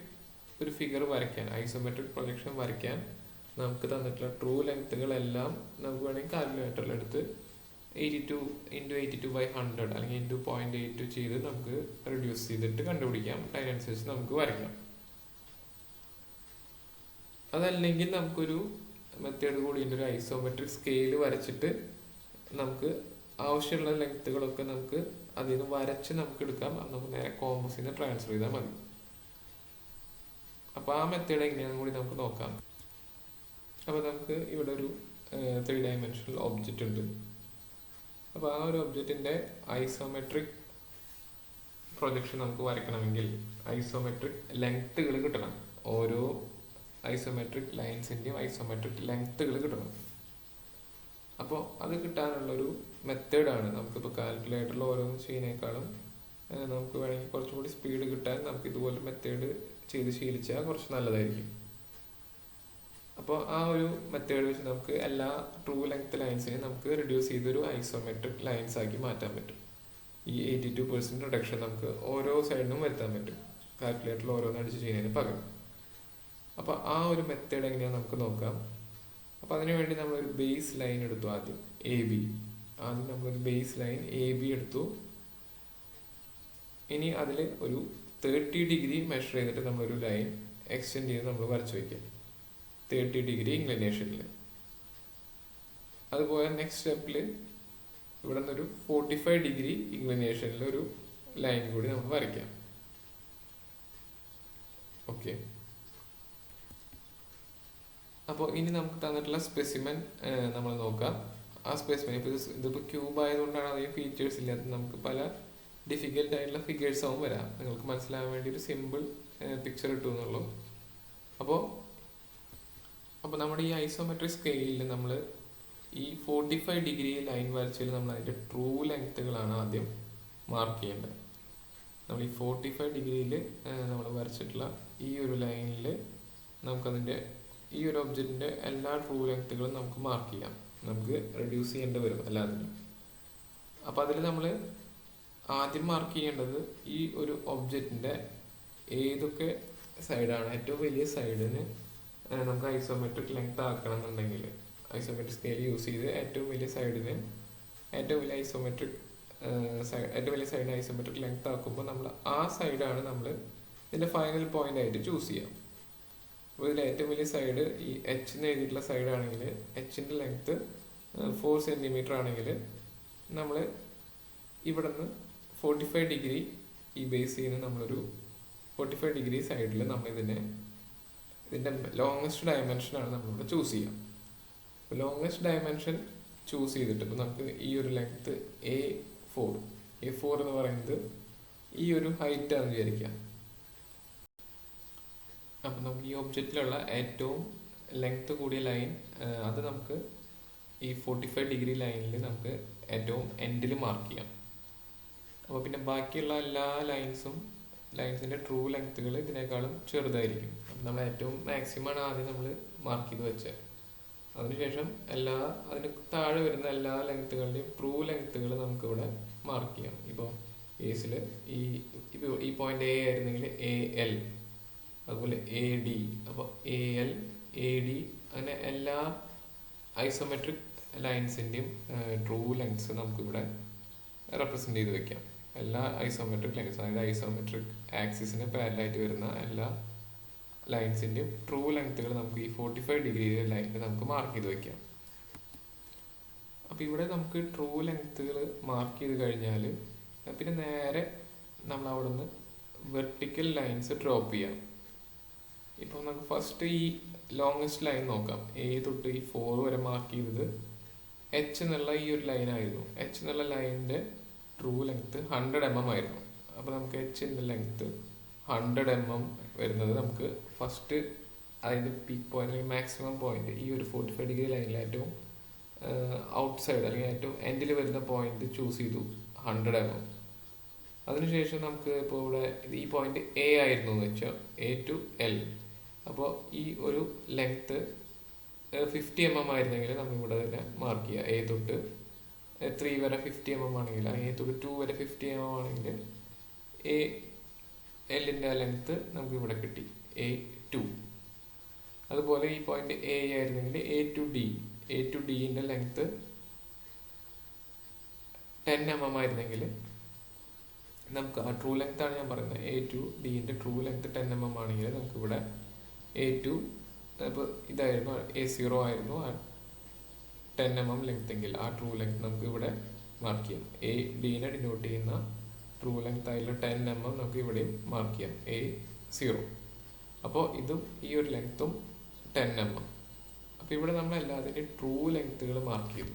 ഒരു ഫിഗർ വരയ്ക്കാൻ, ഐസോമെട്രിക് പ്രൊജക്ഷൻ വരയ്ക്കാൻ നമുക്ക് തന്നിട്ടുള്ള ട്രൂ ലെങ്ത്തുകളെല്ലാം നമുക്ക് വേണമെങ്കിൽ കാൽക്കുലേറ്ററിലെടുത്ത് 82 × 82/100 അല്ലെങ്കിൽ ഇൻറ്റു 0.82 ചെയ്ത് നമുക്ക് റെഡ്യൂസ് ചെയ്തിട്ട് കണ്ടുപിടിക്കാം. അതിനനുസരിച്ച് നമുക്ക് വരയ്ക്കാം. അതല്ലെങ്കിൽ നമുക്കൊരു മെത്തേഡ് കൂടി ഉണ്ട്, ഒരു ഐസോമെട്രിക് സ്കെയിൽ വരച്ചിട്ട് നമുക്ക് ആവശ്യമുള്ള ലെങ്ത്തുകളൊക്കെ നമുക്ക് അതിൽ നിന്ന് വരച്ച് നമുക്ക് എടുക്കാം. നമുക്ക് നേരെ കോമ്പസിൽ നിന്ന് ട്രാൻസ്ഫർ ചെയ്താൽ മതി. അപ്പോൾ ആ മെത്തേഡ് എങ്ങനെയാണെന്ന് കൂടി നമുക്ക് നോക്കാം. അപ്പോൾ നമുക്ക് ഇവിടെ ഒരു 3 ഡയമെൻഷണൽ ഒബ്ജക്റ്റ് ഉണ്ട്. അപ്പോൾ ആ ഒരു ഒബ്ജക്റ്റിൻ്റെ ഐസോമെട്രിക് പ്രൊജക്ഷൻ നമുക്ക് വരയ്ക്കണമെങ്കിൽ ഐസോമെട്രിക് ലെങ്ത്തുകൾ കിട്ടണം. ഓരോ ഐസോമെട്രിക് ലൈൻസിൻ്റെയും ഐസോമെട്രിക് ലെങ്ത്തുകൾ കിട്ടണം. അപ്പോൾ അത് കിട്ടാനുള്ളൊരു മെത്തേഡാണ്. നമുക്കിപ്പോൾ കാൽക്കുലേറ്ററിൽ ഓരോന്ന് ചെയ്യുന്നതിനേക്കാളും നമുക്ക് വേണമെങ്കിൽ കുറച്ചും കൂടി സ്പീഡ് കിട്ടാൻ നമുക്ക് ഇതുപോലെ മെത്തേഡ് ചെയ്ത് ശീലിച്ചാൽ കുറച്ച് നല്ലതായിരിക്കും. അപ്പോൾ ആ ഒരു മെത്തേഡ് വെച്ച് നമുക്ക് എല്ലാ ട്രൂ ലെങ്ത് ലൈൻസിനെയും നമുക്ക് റെഡ്യൂസ് ചെയ്തൊരു ഐസോമെട്രിക് ലൈൻസ് ആക്കി മാറ്റാൻ പറ്റും. ഈ 82% റിഡക്ഷൻ നമുക്ക് ഓരോ സൈഡിനും വരുത്താൻ പറ്റും കാൽക്കുലേറ്ററിൽ ഓരോന്ന് അടിച്ച് ചെയ്യുന്നതിന് പകരം. അപ്പോൾ ആ ഒരു മെത്തേഡ് എങ്ങനെയാണെന്ന് നമുക്ക് നോക്കാം. അപ്പോൾ അതിനുവേണ്ടി നമ്മളൊരു ബേസ് ലൈൻ എടുത്തു. ആദ്യം നമ്മളൊരു ബേസ് ലൈൻ AB എടുത്തു. ഇനി അതിൽ ഒരു 30 ഡിഗ്രി മെഷർ ചെയ്തിട്ട് നമ്മളൊരു ലൈൻ എക്സ്റ്റെൻഡ് ചെയ്ത് നമ്മൾ വരച്ചു വയ്ക്കാം 30 ഡിഗ്രി ഇൻക്ലിനേഷനിൽ. അതുപോലെ നെക്സ്റ്റ് സ്റ്റെപ്പിൽ ഇവിടെ നിന്നൊരു 45 ഡിഗ്രി ഇൻക്ലിനേഷനിൽ ഒരു ലൈൻ കൂടി നമുക്ക് വരയ്ക്കാം. ഓക്കെ. അപ്പോൾ ഇനി നമുക്ക് തന്നിട്ടുള്ള സ്പെസിമെൻ നമ്മൾ നോക്കാം. ആ സ്പെസിമെൻ ഇതിപ്പോൾ ക്യൂബ് ആയതുകൊണ്ടാണ് അധികം ഫീച്ചേഴ്സ് ഇല്ലാത്തത്. നമുക്ക് പല ഡിഫിക്കൽട്ട് ആയിട്ടുള്ള ഫിഗേഴ്സ് ആവും വരാം. നിങ്ങൾക്ക് മനസ്സിലാകാൻ വേണ്ടി ഒരു സിമ്പിൾ പിക്ചർ ഇട്ടു എന്നുള്ളൂ. അപ്പോൾ നമ്മുടെ ഈ ഐസോമെട്രിക് സ്കെയിലിൽ നമ്മൾ ഈ 45 ഡിഗ്രി ലൈൻ വരച്ചതിൽ നമ്മൾ അതിൻ്റെ ട്രൂ ലെങ്ത്തുകളാണ് ആദ്യം മാർക്ക് ചെയ്യേണ്ടത്. നമ്മൾ ഈ 45 ഡിഗ്രിയിൽ നമ്മൾ വരച്ചിട്ടുള്ള ഈ ഒരു ലൈനിൽ നമുക്കതിൻ്റെ ഈ ഒരു ഒബ്ജക്റ്റിൻ്റെ എല്ലാ ട്രൂ ലെങ്ത്തുകളും നമുക്ക് മാർക്ക് ചെയ്യാം. നമുക്ക് റെഡ്യൂസ് ചെയ്യേണ്ടി വരും എല്ലാത്തിനും. അപ്പോൾ അതിൽ നമ്മൾ ആദ്യം മാർക്ക് ചെയ്യേണ്ടത് ഈ ഒരു ഒബ്ജക്റ്റിൻ്റെ ഏതൊക്കെ സൈഡാണ് ഏറ്റവും വലിയ സൈഡിന് നമുക്ക് ഐസോമെട്രിക് ലെങ്ത് ആക്കണം എന്നുണ്ടെങ്കിൽ ഐസോമെട്രിക് സ്കെയിൽ യൂസ് ചെയ്ത് ഏറ്റവും വലിയ സൈഡിന് ഏറ്റവും വലിയ സൈഡിന് ഐസോമെട്രിക് ലെങ്ത് ആക്കുമ്പോൾ നമ്മൾ ആ സൈഡാണ് നമ്മൾ ഇതിൻ്റെ ഫൈനൽ പോയിന്റ് ആയിട്ട് ചൂസ് ചെയ്യാം. അപ്പോൾ ഇതിൽ ഏറ്റവും വലിയ സൈഡ് ഈ H എന്ന് എഴുതിയിട്ടുള്ള സൈഡാണെങ്കിൽ Hൻ്റെ ലെങ്ത്ത് 4 സെൻറ്റിമീറ്റർ ആണെങ്കിൽ നമ്മൾ ഇവിടെ നിന്ന് 45 ഡിഗ്രി ഈ ബേസ് ചെയ്യുന്ന നമ്മളൊരു 45 ഡിഗ്രി സൈഡിൽ ഇതിൻ്റെ ലോങ്ങസ്റ്റ് ഡയമെൻഷനാണ് നമ്മളിവിടെ ചൂസ് ചെയ്യുക. അപ്പോൾ ലോങ്ങസ്റ്റ് ഡയമെൻഷൻ ചൂസ് ചെയ്തിട്ട് ഇപ്പോൾ നമുക്ക് ഈ ഒരു ലെങ്ത്ത് A4 എന്ന് പറയുന്നത് ഈ ഒരു ഹൈറ്റ് ആണെന്ന് വിചാരിക്കാം. അപ്പം നമുക്ക് ഈ ഒബ്ജക്റ്റിലുള്ള ഏറ്റവും ലെങ്ത്ത് കൂടിയ ലൈൻ അത് നമുക്ക് ഈ 45 ഡിഗ്രി ലൈനിൽ നമുക്ക് ഏറ്റവും എൻഡിൽ മാർക്ക് ചെയ്യാം. അപ്പോൾ പിന്നെ ബാക്കിയുള്ള എല്ലാ ലൈൻസിൻ്റെ ട്രൂ ലെങ്ത്തുകൾ ഇതിനേക്കാളും ചെറുതായിരിക്കും. നമ്മൾ ഏറ്റവും മാക്സിമം ആദ്യം നമ്മൾ മാർക്ക് ചെയ്ത് വെച്ചത്. അതിനുശേഷം അതിന് താഴെ വരുന്ന എല്ലാ ലെങ്ത്തുകളുടെയും ട്രൂ ലെങ്ത്തുകൾ നമുക്കിവിടെ മാർക്ക് ചെയ്യാം. ഇപ്പോൾ കേസിൽ ഈ പോയിന്റ് A ആയിരുന്നെങ്കിൽ AL, അതുപോലെ AD, അപ്പോൾ AL AD അങ്ങനെ എല്ലാ ഐസോമെട്രിക് ലൈൻസിൻ്റെയും ട്രൂ ലെങ്ത്സ് നമുക്കിവിടെ റെപ്രസെൻ്റ് ചെയ്ത് വെക്കാം. എല്ലാ ഐസോമെട്രിക് ലൈൻസ്, അതായത് ഐസോമെട്രിക് ആക്സിസിന് പാരലായിട്ട് വരുന്ന എല്ലാ ലൈൻസിൻ്റെയും ട്രൂ ലെങ്ത്തുകൾ നമുക്ക് ഈ 45 ഡിഗ്രി ലൈനിൽ നമുക്ക് മാർക്ക് ചെയ്ത് വെക്കാം. അപ്പോൾ ഇവിടെ നമുക്ക് ട്രൂ ലെങ്ത്തുകൾ മാർക്ക് ചെയ്ത് കഴിഞ്ഞാൽ പിന്നെ നേരെ നമ്മൾ അവിടെ നിന്ന് വെർട്ടിക്കൽ ലൈൻസ് ഡ്രോപ്പ് ചെയ്യാം. ഇപ്പോൾ നമുക്ക് ഫസ്റ്റ് ഈ ലോങ്ങസ്റ്റ് ലൈൻ നോക്കാം. A തൊട്ട് ഈ 4 വരെ മാർക്ക് ചെയ്തത് H എന്നുള്ള ഈ ഒരു ലൈനായിരുന്നു. H എന്നുള്ള ലൈനിൻ്റെ ട്രൂ ലെങ്ത്ത് 100 mm ആയിരുന്നു. അപ്പോൾ നമുക്ക് Hൻ്റെ ലെങ്ത്ത് 100 mm വരുന്നത് നമുക്ക് ഫസ്റ്റ് അതിൻ്റെ പീക്ക് പോയിന്റ് അല്ലെങ്കിൽ മാക്സിമം പോയിന്റ് ഈ ഒരു 45 ഡിഗ്രി ലൈനിൽ ഏറ്റവും ഔട്ട് സൈഡ് അല്ലെങ്കിൽ ഏറ്റവും എൻഡിൽ വരുന്ന പോയിന്റ് ചൂസ് ചെയ്തു 100 mm. അതിനുശേഷം നമുക്ക് ഇപ്പോൾ ഇവിടെ ഈ പോയിന്റ് എ ആയിരുന്നു എന്ന് വെച്ചാൽ A to L. അപ്പോൾ ഈ ഒരു ലെങ്ത്ത് 50 mm ആയിരുന്നെങ്കിൽ നമ്മൾ ഇവിടെ തന്നെ മാർക്ക് ചെയ്യുക. A തൊട്ട് 3 വരെ 50 mm ആണെങ്കിൽ, അല്ലെങ്കിൽ A തൊട്ട് 2 വരെ 50 mm ആണെങ്കിൽ Lന്റെ ലെങ്ത്ത് നമുക്ക് ഇവിടെ കിട്ടി A2. അതുപോലെ ഈ പോയിന്റ് എ ആയിരുന്നെങ്കിൽ A to Dന്റെ ലെങ്ത്ത് 10 mm ആയിരുന്നെങ്കിൽ നമുക്ക് ആ ട്രൂ ലെങ്ത് ആണ് ഞാൻ പറയുന്നത്. A to Dന്റെ ട്രൂ ലെങ്ത് 10 mm ആണെങ്കിൽ നമുക്ക് ഇവിടെ A2 ഇപ്പോൾ ഇതായിരുന്നു A0 ആയിരുന്നു 10 mm ലെങ്ത് എങ്കിൽ ആ ട്രൂ ലെങ്ത് നമുക്ക് ഇവിടെ മാർക്ക് ചെയ്യാം. ADനെ ഡിനോട്ട് ചെയ്യുന്ന ട്രൂ ലെങ്ത് ആയിട്ടുള്ള 10 mm നമുക്ക് ഇവിടെയും മാർക്ക് ചെയ്യാം A0. അപ്പോൾ ഇതും ഈ ഒരു ലെങ്ത്തും 10 mm. അപ്പോൾ ഇവിടെ നമ്മൾ എല്ലാത്തിൻ്റെയും ട്രൂ ലെങ്ത്തുകൾ മാർക്ക് ചെയ്തു.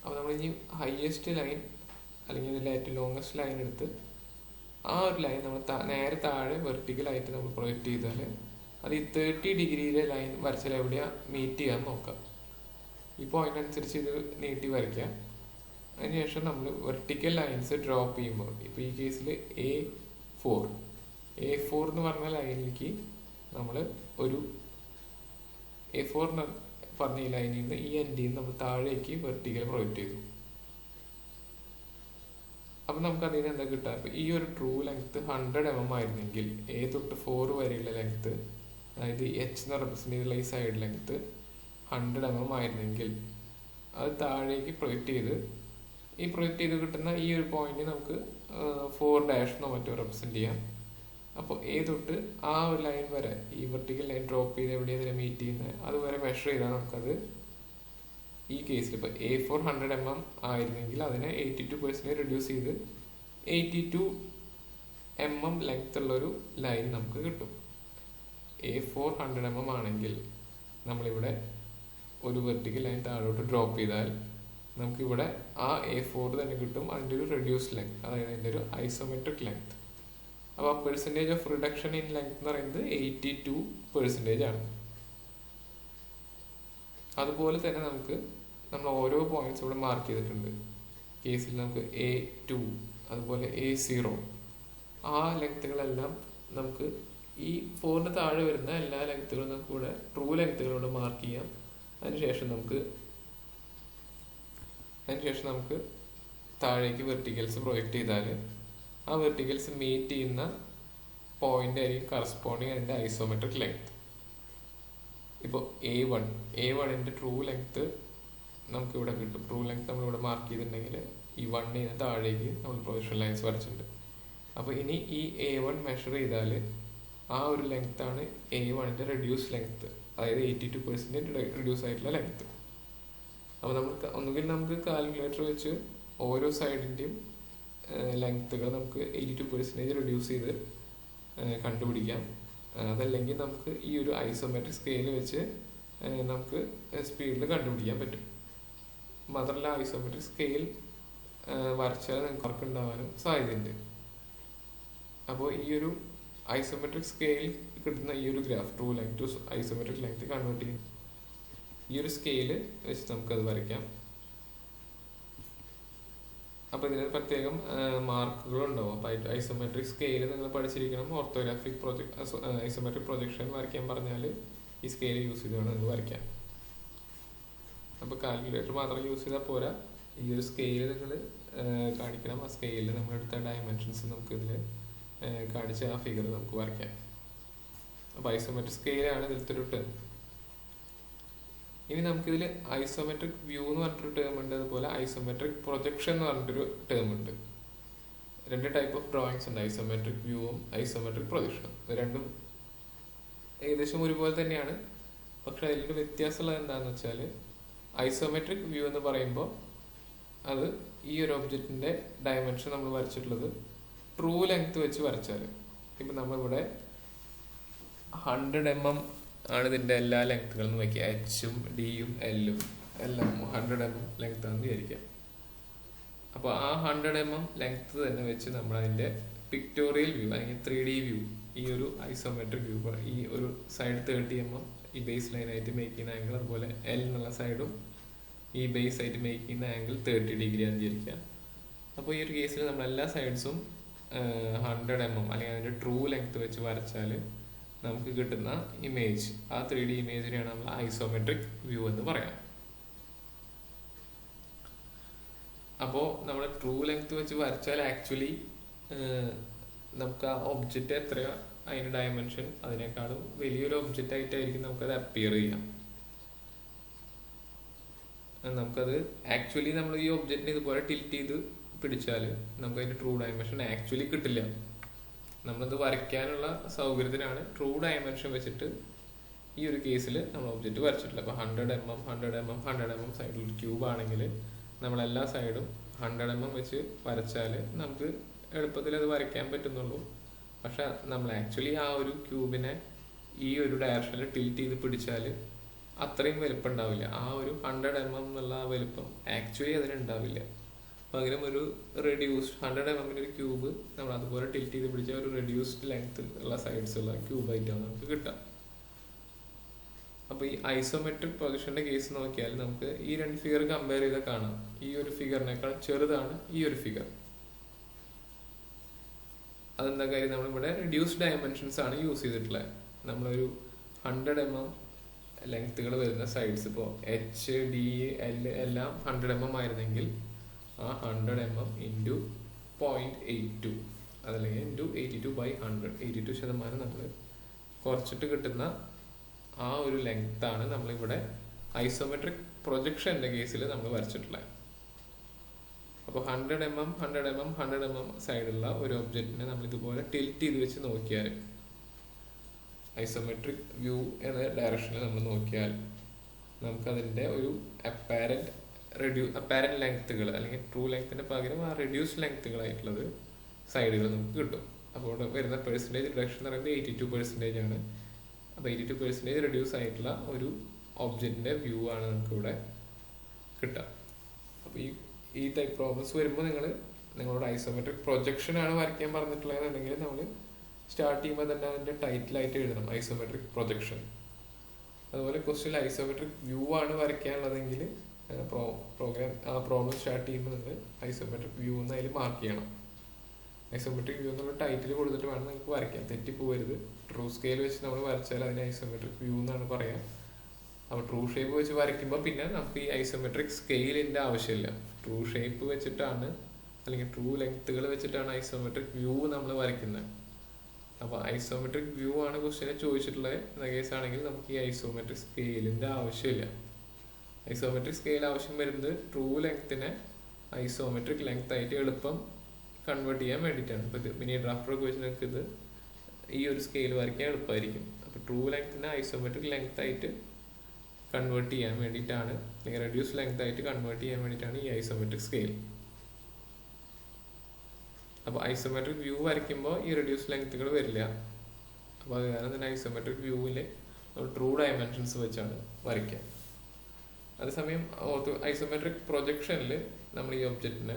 അപ്പോൾ നമ്മൾ ഇനി ഹയസ്റ്റ് ലൈൻ അല്ലെങ്കിൽ ഇതിൻ്റെ ഏറ്റവും ലോങ്ങസ്റ്റ് ലൈൻ എടുത്ത് ആ ഒരു ലൈൻ നമ്മൾ നേരെ താഴെ വെർട്ടിക്കലായിട്ട് നമ്മൾ പ്രൊജക്റ്റ് ചെയ്താൽ അത് ഈ 30 ഡിഗ്രിയിലെ ലൈൻ വരച്ചാൽ എവിടെയാണ് മീറ്റ് ചെയ്യാൻ നോക്കാം. ഈ പോയിന്റ് അനുസരിച്ച് ഇത് നീട്ടി വരയ്ക്കാം. അതിനുശേഷം നമ്മൾ വെർട്ടിക്കൽ ലൈൻസ് ഡ്രോപ്പ് ചെയ്യുമ്പോൾ ഇപ്പോൾ ഈ കേസിൽ A4 എന്ന് പറഞ്ഞ ലൈനിലേക്ക് നമ്മൾ ഒരു A4 എന്ന് പറഞ്ഞ ഈ ലൈനിൽ നിന്ന് ഈ എൻഡിൽ നിന്ന് നമ്മൾ താഴേക്ക് വെർട്ടിക്കൽ പ്രൊജക്റ്റ് ചെയ്തു. അപ്പം നമുക്ക് അതിന് എന്താ കിട്ടുക? അപ്പം ഈ ഒരു ട്രൂ ലെങ്ത്ത് 100 mm ആയിരുന്നെങ്കിൽ A തൊട്ട് 4 വരെയുള്ള ലെങ്ത്ത്, അതായത് H എന്ന് റെപ്രസെൻ്റ് ചെയ്തുള്ള ഈ സൈഡ് ലെങ്ത്ത് 100 mm ആയിരുന്നെങ്കിൽ അത് താഴേക്ക് പ്രൊജക്റ്റ് ചെയ്ത് കിട്ടുന്ന ഈ ഒരു പോയിന്റ് നമുക്ക് 4' എന്നോ മറ്റോ റെപ്രസെൻ്റ് ചെയ്യാം. അപ്പോൾ A തൊട്ട് ആ ഒരു ലൈൻ വരെ ഈ വെർട്ടിക്കൽ ലൈൻ ഡ്രോപ്പ് ചെയ്ത് എവിടെയാണ് മീറ്റ് ചെയ്യുന്നത് അതുവരെ മെഷർ ചെയ്താൽ നമുക്കത് ഈ കേസിൽ ഇപ്പോൾ A4 100 mm ആയിരുന്നെങ്കിൽ അതിനെ 82% റെഡ്യൂസ് ചെയ്ത് 82 mm ലെങ്ത് ഉള്ളൊരു ലൈൻ നമുക്ക് കിട്ടും. A4 100 mm ആണെങ്കിൽ നമ്മളിവിടെ ഒരു വെർട്ടിക്കൽ ലൈൻ താഴോട്ട് ഡ്രോപ്പ് ചെയ്താൽ നമുക്കിവിടെ ആ A4 തന്നെ കിട്ടും. അതിൻ്റെ ഒരു റെഡ്യൂസ് ലെങ്ത്, അതായത് അതിൻ്റെ ഒരു ഐസോമെട്രിക് ലെങ്ത്. അപ്പോൾ percentage of reduction in length എന്ന് പറയുന്നത് 82% ആണ്. അതുപോലെ തന്നെ നമ്മൾ ഓരോ പോയിന്റ്സ് ഇവിടെ മാർക്ക് ചെയ്തിട്ടുണ്ട്. കേസിൽ നമുക്ക് A2 അതുപോലെ A0 ആ ലെങ്ത്തുകളെല്ലാം നമുക്ക് ഈ 4ന് താഴെ വരുന്ന എല്ലാ ലെങ്ത്തുകളും നമുക്ക് ഇവിടെ ട്രൂ ലെങ്ത്തുകളോട് മാർക്ക് ചെയ്യാം. അതിനുശേഷം നമുക്ക് താഴേക്ക് വെർട്ടിക്കൽസ് പ്രൊജക്റ്റ് ചെയ്താൽ ആ വെർട്ടിക്കൽസ് മീറ്റ് ചെയ്യുന്ന പോയിന്റ് ആയിരിക്കും കറസ്പോണ്ടിങ് അതിൻ്റെ ഐസോമെട്രിക് ലെങ്ത്. ഇപ്പോൾ A1ൻ്റെ ട്രൂ ലെങ്ത്ത് നമുക്കിവിടെ കിട്ടും. ട്രൂ ലെങ്ത് നമ്മളിവിടെ മാർക്ക് ചെയ്തിട്ടുണ്ടെങ്കിൽ ഈ 1 താഴേക്ക് നമ്മൾ പ്രൊജക്ഷൻ ലൈൻസ് വരച്ചിട്ടുണ്ട്. അപ്പോൾ ഇനി ഈ A1 മെഷർ ചെയ്താൽ ആ ഒരു ലെങ്ത്താണ് A1ൻ്റെ റെഡ്യൂസ് ലെങ്ത്ത്, അതായത് 82% റെഡ്യൂസ് ആയിട്ടുള്ള ലെങ്ത്ത്. അപ്പോൾ ഒന്നുകിൽ നമുക്ക് കാൽക്കുലേറ്റർ വെച്ച് ഓരോ സൈഡിൻ്റെയും ലെങ്ത്തുകൾ നമുക്ക് 82% റെഡ്യൂസ് ചെയ്ത് കണ്ടുപിടിക്കാം. അതല്ലെങ്കിൽ നമുക്ക് ഈ ഒരു ഐസോമെട്രിക് സ്കെയിൽ വെച്ച് നമുക്ക് സ്പീഡിൽ കണ്ടുപിടിക്കാൻ പറ്റും. മാത്രമല്ല ഐസോമെട്രിക് സ്കെയിൽ വരച്ചാൽ നിങ്ങൾക്ക് വർക്കുണ്ടാവാനും സാധ്യതയുണ്ട്. അപ്പോൾ ഈ ഒരു ഐസോമെട്രിക് സ്കെയിൽ കിട്ടുന്ന ഈ ഒരു graph true length to isometric length convert ചെയ്യും. ഈ ഒരു സ്കെയിൽ വെച്ച് നമുക്കത് വരയ്ക്കാം. അപ്പോൾ ഇതിന് പ്രത്യേകം മാർക്കുകളുണ്ടാവും. അപ്പോൾ ഐസോമെട്രിക് സ്കെയിൽ നിങ്ങൾ പഠിച്ചിരിക്കണം. ഓർത്തോഗ്രാഫിക് ഐസോമെട്രിക് പ്രൊജക്ഷൻ വരയ്ക്കാൻ പറഞ്ഞാൽ ഈ സ്കെയിൽ യൂസ് ചെയ്ത് വേണം നിങ്ങൾ വരയ്ക്കാൻ. അപ്പോൾ കാൽക്കുലേറ്റർ മാത്രം യൂസ് ചെയ്താൽ പോരാ, ഈ ഒരു സ്കെയിൽ നിങ്ങൾ കാണിക്കണം. ആ സ്കെയിലിൽ നമ്മളെടുത്ത ഡയമെൻഷൻസ് നമുക്കിതിൽ കാണിച്ച ആ ഫിഗർ നമുക്ക് വരയ്ക്കാം. അപ്പോൾ ഐസോമെട്രിക് സ്കെയിലാണ് ഇതിലത്തെ ഒരു ടേം. ഇനി നമുക്കിതിൽ ഐസോമെട്രിക് വ്യൂ എന്ന് പറഞ്ഞിട്ടൊരു ടേം ഉണ്ട്, അതുപോലെ ഐസോമെട്രിക് പ്രൊജക്ഷൻ എന്ന് പറഞ്ഞിട്ടൊരു ടേം ഉണ്ട്. 2 ടൈപ്പ് ഓഫ് ഡ്രോയിങ്സ് ഉണ്ട്, ഐസോമെട്രിക് വ്യൂവും ഐസോമെട്രിക് പ്രൊജക്ഷനും. ഇത് രണ്ടും ഏകദേശം ഒരുപോലെ തന്നെയാണ്. പക്ഷെ അതിലൊരു വ്യത്യാസമുള്ളത് എന്താണെന്ന് വെച്ചാൽ ഐസോമെട്രിക് വ്യൂ എന്ന് പറയുമ്പോൾ അത് ഈ ഒരു ഒബ്ജക്റ്റിൻ്റെ ഡയമെൻഷൻ നമ്മൾ വരച്ചിട്ടുള്ളത് ട്രൂ ലെങ്ത് വെച്ച് വരച്ചാൽ, ഇപ്പം നമ്മളിവിടെ 100 mm ആണ് ഇതിൻ്റെ എല്ലാ ലെങ്ത്തുകളും വയ്ക്കുക. Hഉം Dയും Lഉം എല്ലാം 100 mm ലെങ്ത് ആണെന്ന് വിചാരിക്കാം. അപ്പോൾ ആ 100 mm ലെങ്ത് തന്നെ വെച്ച് നമ്മളതിൻ്റെ പിക്ടോറിയൽ വ്യൂ അല്ലെങ്കിൽ 3D വ്യൂ, ഈ ഒരു ഐസോമെട്രിക് വ്യൂ, ഈ ഒരു സൈഡ് 30 mm ഈ ബേസ് ലൈനായിട്ട് മേക്ക് ചെയ്യുന്ന ആംഗിൾ, അതുപോലെ എൽ എന്നുള്ള സൈഡും ഈ ബേസ് ആയിട്ട് മേക്ക് ചെയ്യുന്ന ആംഗിൾ 30 ഡിഗ്രി ആണെന്ന് വിചാരിക്കുക. അപ്പോൾ ഈ ഒരു കേസിൽ നമ്മൾ എല്ലാ സൈഡ്സും 100 mm അല്ലെങ്കിൽ അതിൻ്റെ ട്രൂ ലെങ്ത് വെച്ച് വരച്ചാൽ നമുക്ക് കിട്ടുന്ന ഇമേജ്, ആ 3D ഇമേജിനെയാണ് നമ്മൾ ഐസോമെട്രിക് വ്യൂ എന്ന് പറയാം. അപ്പോൾ നമ്മൾ ട്രൂ ലെങ്ത് വെച്ച് വരച്ചാൽ ആക്ച്വലി നമുക്ക് ആ ഒബ്ജക്റ്റ് എത്രയോ അതിൻ്റെ ഡയമെൻഷൻ അതിനേക്കാളും വലിയൊരു ഒബ്ജക്റ്റ് ആയിട്ടായിരിക്കും നമുക്കത് അപ്പിയർ ചെയ്യാം. നമുക്കത് ആക്ച്വലി നമ്മൾ ഈ ഒബ്ജക്റ്റിനെ ഇതുപോലെ ടിൽറ്റ് ചെയ്ത് പിടിച്ചാൽ നമുക്ക് അതിൻ്റെ ട്രൂ ഡയമെൻഷൻ ആക്ച്വലി കിട്ടില്ല. നമ്മളിത് വരയ്ക്കാനുള്ള സൗകര്യത്തിനാണ് ട്രൂ ഡയമെൻഷൻ വെച്ചിട്ട് ഈ ഒരു കേസിൽ നമ്മൾ ഒബ്ജക്റ്റ് വരച്ചിട്ടില്ല. അപ്പോൾ 100 mm 100 mm സൈഡിൽ ക്യൂബ് ആണെങ്കിൽ നമ്മളെല്ലാ സൈഡും 100 mm വെച്ച് വരച്ചാൽ നമുക്ക് എളുപ്പത്തിൽ അത് വരയ്ക്കാൻ പറ്റുന്നുള്ളൂ. പക്ഷെ നമ്മൾ ആക്ച്വലി ആ ഒരു ക്യൂബിനെ ഈ ഒരു ഡയറക്ഷനിൽ ടിൽറ്റ് ചെയ്ത് പിടിച്ചാൽ അത്രയും വലുപ്പം ഉണ്ടാവില്ല. ആ ഒരു 100 mm എന്നുള്ള ആ വലുപ്പം ആക്ച്വലി അതിനുണ്ടാവില്ല. പകരം ഒരു റെഡ്യൂസ്ഡ് 100 mm ഒരു ക്യൂബ് നമ്മൾ അതുപോലെ ടിൽറ്റ് ചെയ്ത് പിടിച്ചാൽ ഒരു റെഡ്യൂസ്ഡ് ലെങ്ത് ഉള്ള സൈഡ്സ് ഉള്ള ക്യൂബായിട്ടാണ് നമുക്ക് കിട്ടുക. അപ്പോൾ ഈ ഐസോമെട്രിക് പ്രൊജക്ഷന്റെ കേസ് നോക്കിയാൽ നമുക്ക് ഈ രണ്ട് ഫിഗർ കമ്പയർ ചെയ്താൽ കാണാം, ഈ ഒരു ഫിഗറിനേക്കാൾ ചെറുതാണ് ഈ ഒരു ഫിഗർ. അതെന്താ കാര്യം, നമ്മളിവിടെ റെഡ്യൂസ്ഡ് ഡയമെൻഷൻസ് ആണ് യൂസ് ചെയ്തിട്ടുള്ളത്. നമ്മളൊരു 100 mm ലെങ്ത്തുകൾ വരുന്ന സൈഡ്സ്, ഇപ്പോൾ എച്ച് ഡി എൽ എല്ലാം 100 mm ആയിരുന്നെങ്കിൽ ആ 100 mm ഇൻറ്റു 0.82 അതല്ലെങ്കിൽ ഇൻറ്റു 82/100 82% നമ്മൾ കുറച്ചിട്ട് കിട്ടുന്ന ആ ഒരു ലെങ്ത്താണ് നമ്മളിവിടെ ഐസോമെട്രിക് പ്രൊജക്ഷൻ്റെ കേസിൽ നമ്മൾ വരച്ചിട്ടുള്ളത്. അപ്പോൾ 100 mm സൈഡുള്ള ഒരു ഒബ്ജക്റ്റിനെ നമ്മൾ ഇതുപോലെ ടിൽറ്റ് ചെയ്ത് വെച്ച് നോക്കിയാൽ, ഐസോമെട്രിക് വ്യൂ എന്ന ഡയറക്ഷനിൽ നമ്മൾ നോക്കിയാൽ നമുക്കതിൻ്റെ ഒരു അപ്പാരന്റ് ലെങ്ത്തുകൾ അല്ലെങ്കിൽ ട്രൂ ലെങ്ത്തിൻ്റെ പകരം ആ റെഡ്യൂസ്ഡ് ലെങ്ത്തുകളായിട്ടുള്ളത് സൈഡുകൾ നമുക്ക് കിട്ടും. അപ്പോൾ വരുന്ന പെർസെൻറ്റേജ് റിഡക്ഷൻ എന്ന് പറയുന്നത് 82% ആണ്. അപ്പോൾ 82% റെഡ്യൂസ് ആയിട്ടുള്ള ഒരു ഒബ്ജക്റ്റിൻ്റെ വ്യൂ ആണ് നമുക്കിവിടെ കിട്ടുക. അപ്പോൾ ഈ ടൈപ്പ് പ്രോബ്ലംസ് വരുമ്പോൾ നിങ്ങളോട് ഐസോമെട്രിക് പ്രൊജക്ഷൻ ആണ് വരയ്ക്കാൻ പറഞ്ഞിട്ടുള്ളതെന്നുണ്ടെങ്കിൽ നമ്മൾ സ്റ്റാർട്ട് ചെയ്യുമ്പോൾ തന്നെ അതിൻ്റെ ടൈറ്റിലായിട്ട് എഴുതണം ഐസോമെട്രിക് പ്രൊജക്ഷൻ. അതുപോലെ ക്വസ്റ്റ്യൻ ഐസോമെട്രിക് വ്യൂ ആണ് വരയ്ക്കാനുള്ളതെങ്കിൽ പ്രോബ്ലം സ്റ്റാർട്ട് ചെയ്യുമ്പോൾ നിങ്ങൾ ഐസോമെട്രിക് വ്യൂ എന്ന് അതിൽ മാർക്ക് ചെയ്യണം. ഐസോമെട്രിക് വ്യൂ എന്നുള്ള ടൈറ്റിൽ കൊടുത്തിട്ട് വേണം നിങ്ങൾക്ക് വരയ്ക്കാൻ, തെറ്റിപ്പോകരുത്. ട്രൂ സ്കെയിൽ വെച്ച് നമ്മൾ വരച്ചാൽ അതിന് ഐസോമെട്രിക് വ്യൂ എന്നാണ് പറയുക. അപ്പോൾ ട്രൂ ഷേപ്പ് വെച്ച് വരയ്ക്കുമ്പോൾ പിന്നെ നമുക്ക് ഈ ഐസോമെട്രിക് സ്കെയിലിൻ്റെ ആവശ്യമില്ല. ട്രൂ ഷേപ്പ് വെച്ചിട്ടാണ് അല്ലെങ്കിൽ ട്രൂ ലെങ്ത്തുകൾ വെച്ചിട്ടാണ് ഐസോമെട്രിക് വ്യൂ നമ്മൾ വരയ്ക്കുന്നത്. അപ്പോൾ ഐസോമെട്രിക് വ്യൂ ആണ് ക്വസ്റ്റ്യനെ ചോദിച്ചിട്ടുള്ളത് എന്ന കേസാണെങ്കിൽ നമുക്ക് ഈ ഐസോമെട്രിക് സ്കെയിലിൻ്റെ ആവശ്യമില്ല. ഐസോമെട്രിക് സ്കെയിൽ ആവശ്യം വരുന്നത് ട്രൂ ലെങ്ത്തിനെ ഐസോമെട്രിക് ലെങ്ത് ആയിട്ട് എളുപ്പം കൺവേർട്ട് ചെയ്യാൻ വേണ്ടിയിട്ടാണ്. ഇപ്പോൾ ഇത് മിനി ഡ്രാഫ്റ്ററൊക്കെ വെച്ച് നിങ്ങൾക്ക് ഇത് ഈ ഒരു സ്കെയിൽ വരയ്ക്കാൻ എളുപ്പമായിരിക്കും. അപ്പോൾ ട്രൂ ലെങ്ത്തിനെ ഐസോമെട്രിക് ലെങ്ത് ആയിട്ട് കൺവേർട്ട് ചെയ്യാൻ വേണ്ടിയിട്ടാണ്, അല്ലെങ്കിൽ റെഡ്യൂസ് ലെങ്ത് ആയിട്ട് കൺവേർട്ട് ചെയ്യാൻ വേണ്ടിയിട്ടാണ് ഈ ഐസോമെട്രിക് സ്കെയിൽ. അപ്പോൾ ഐസോമെട്രിക് വ്യൂ വരയ്ക്കുമ്പോൾ ഈ റെഡ്യൂസ് ലെങ്ത്തുകൾ വരില്ല. അപ്പോൾ അത് കാരണം തന്നെ ഐസോമെട്രിക് വ്യൂവിൽ ട്രൂ ഡയമെൻഷൻസ് വെച്ചാണ് വരയ്ക്കുക. അതേസമയം ഐസോമെട്രിക് പ്രൊജക്ഷനിൽ നമ്മൾ ഈ ഒബ്ജക്റ്റിനെ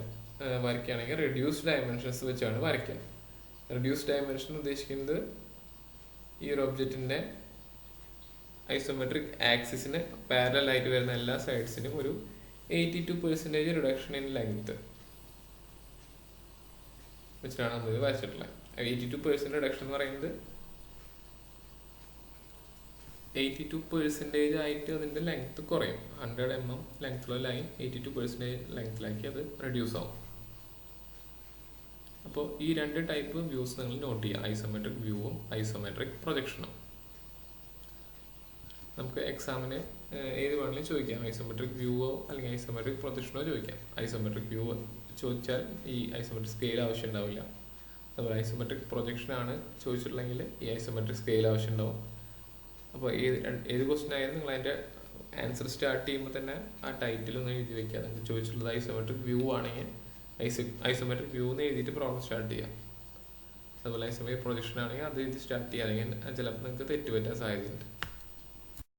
വരയ്ക്കുകയാണെങ്കിൽ റെഡ്യൂസ്ഡ് ഡയമെൻഷൻസ് വെച്ചാണ് വരയ്ക്കുക. റെഡ്യൂസ്ഡ് ഡയമെൻഷൻ ഉദ്ദേശിക്കുന്നത് ഈ ഒരു ഒബ്ജക്റ്റിൻ്റെ ഐസോമെട്രിക് ആക്സിസിന് പാരലൽ ആയിട്ട് വരുന്ന എല്ലാ സൈഡ്സിനും ഒരു 82% റിഡക്ഷൻ ഇൻ ലെങ്ത് വെച്ചിട്ടാണ് നമ്മൾ ഇത് വരച്ചിട്ടുള്ളത്. 82% റിഡക്ഷൻ എന്ന് പറയുന്നത് 82% ആയിട്ട് അതിൻ്റെ ലെങ്ത് കുറയും. 100 mm ലെങ്ത്തുള്ള ലൈൻ 82% ലെങ്ത്തിലാക്കി അത് റെഡ്യൂസ് ആവും. അപ്പോൾ ഈ രണ്ട് ടൈപ്പ് വ്യൂസ് നിങ്ങൾ നോട്ട് ചെയ്യുക, ഐസോമെട്രിക് വ്യൂവും ഐസോമെട്രിക് പ്രൊജക്ഷനും. നമുക്ക് എക്സാമിന് ഏത് വേണമെങ്കിലും ചോദിക്കാം, ഐസോമെട്രിക് വ്യൂവോ അല്ലെങ്കിൽ ഐസോമെട്രിക് പ്രൊജക്ഷനോ ചോദിക്കാം. ഐസോമെട്രിക് വ്യൂ ചോദിച്ചാൽ ഈ ഐസോമെട്രിക് സ്കെയിൽ ആവശ്യം ഉണ്ടാവില്ല. അതുപോലെ ഐസോമെട്രിക് പ്രൊജക്ഷനാണ് ചോദിച്ചിട്ടുണ്ടെങ്കിൽ ഈ ഐസോമെട്രിക് സ്കെയിൽ ആവശ്യം ഉണ്ടാവും. അപ്പോൾ ഏത് ക്വസ്റ്റ്യൻ ആയാലും നിങ്ങൾ അതിൻ്റെ ആൻസർ സ്റ്റാർട്ട് ചെയ്യുമ്പോൾ തന്നെ ആ ടൈറ്റിലൊന്നും എഴുതി വെക്കുക. നിങ്ങൾക്ക് ചോദിച്ചിട്ടുള്ളത് ഐസോമെട്രിക് വ്യൂ ആണെങ്കിൽ ഐസോമെട്രിക് വ്യൂ എന്ന് എഴുതിയിട്ട് പ്രോബ്ലം സ്റ്റാർട്ട് ചെയ്യാം. അതുപോലെ ഐസോമെട്രിക് പ്രൊജക്ഷൻ ആണെങ്കിൽ അത് എഴുതി സ്റ്റാർട്ട് ചെയ്യുക, അല്ലെങ്കിൽ ചിലപ്പോൾ നിങ്ങൾക്ക് തെറ്റുപറ്റാൻ സാധ്യതയുണ്ട്.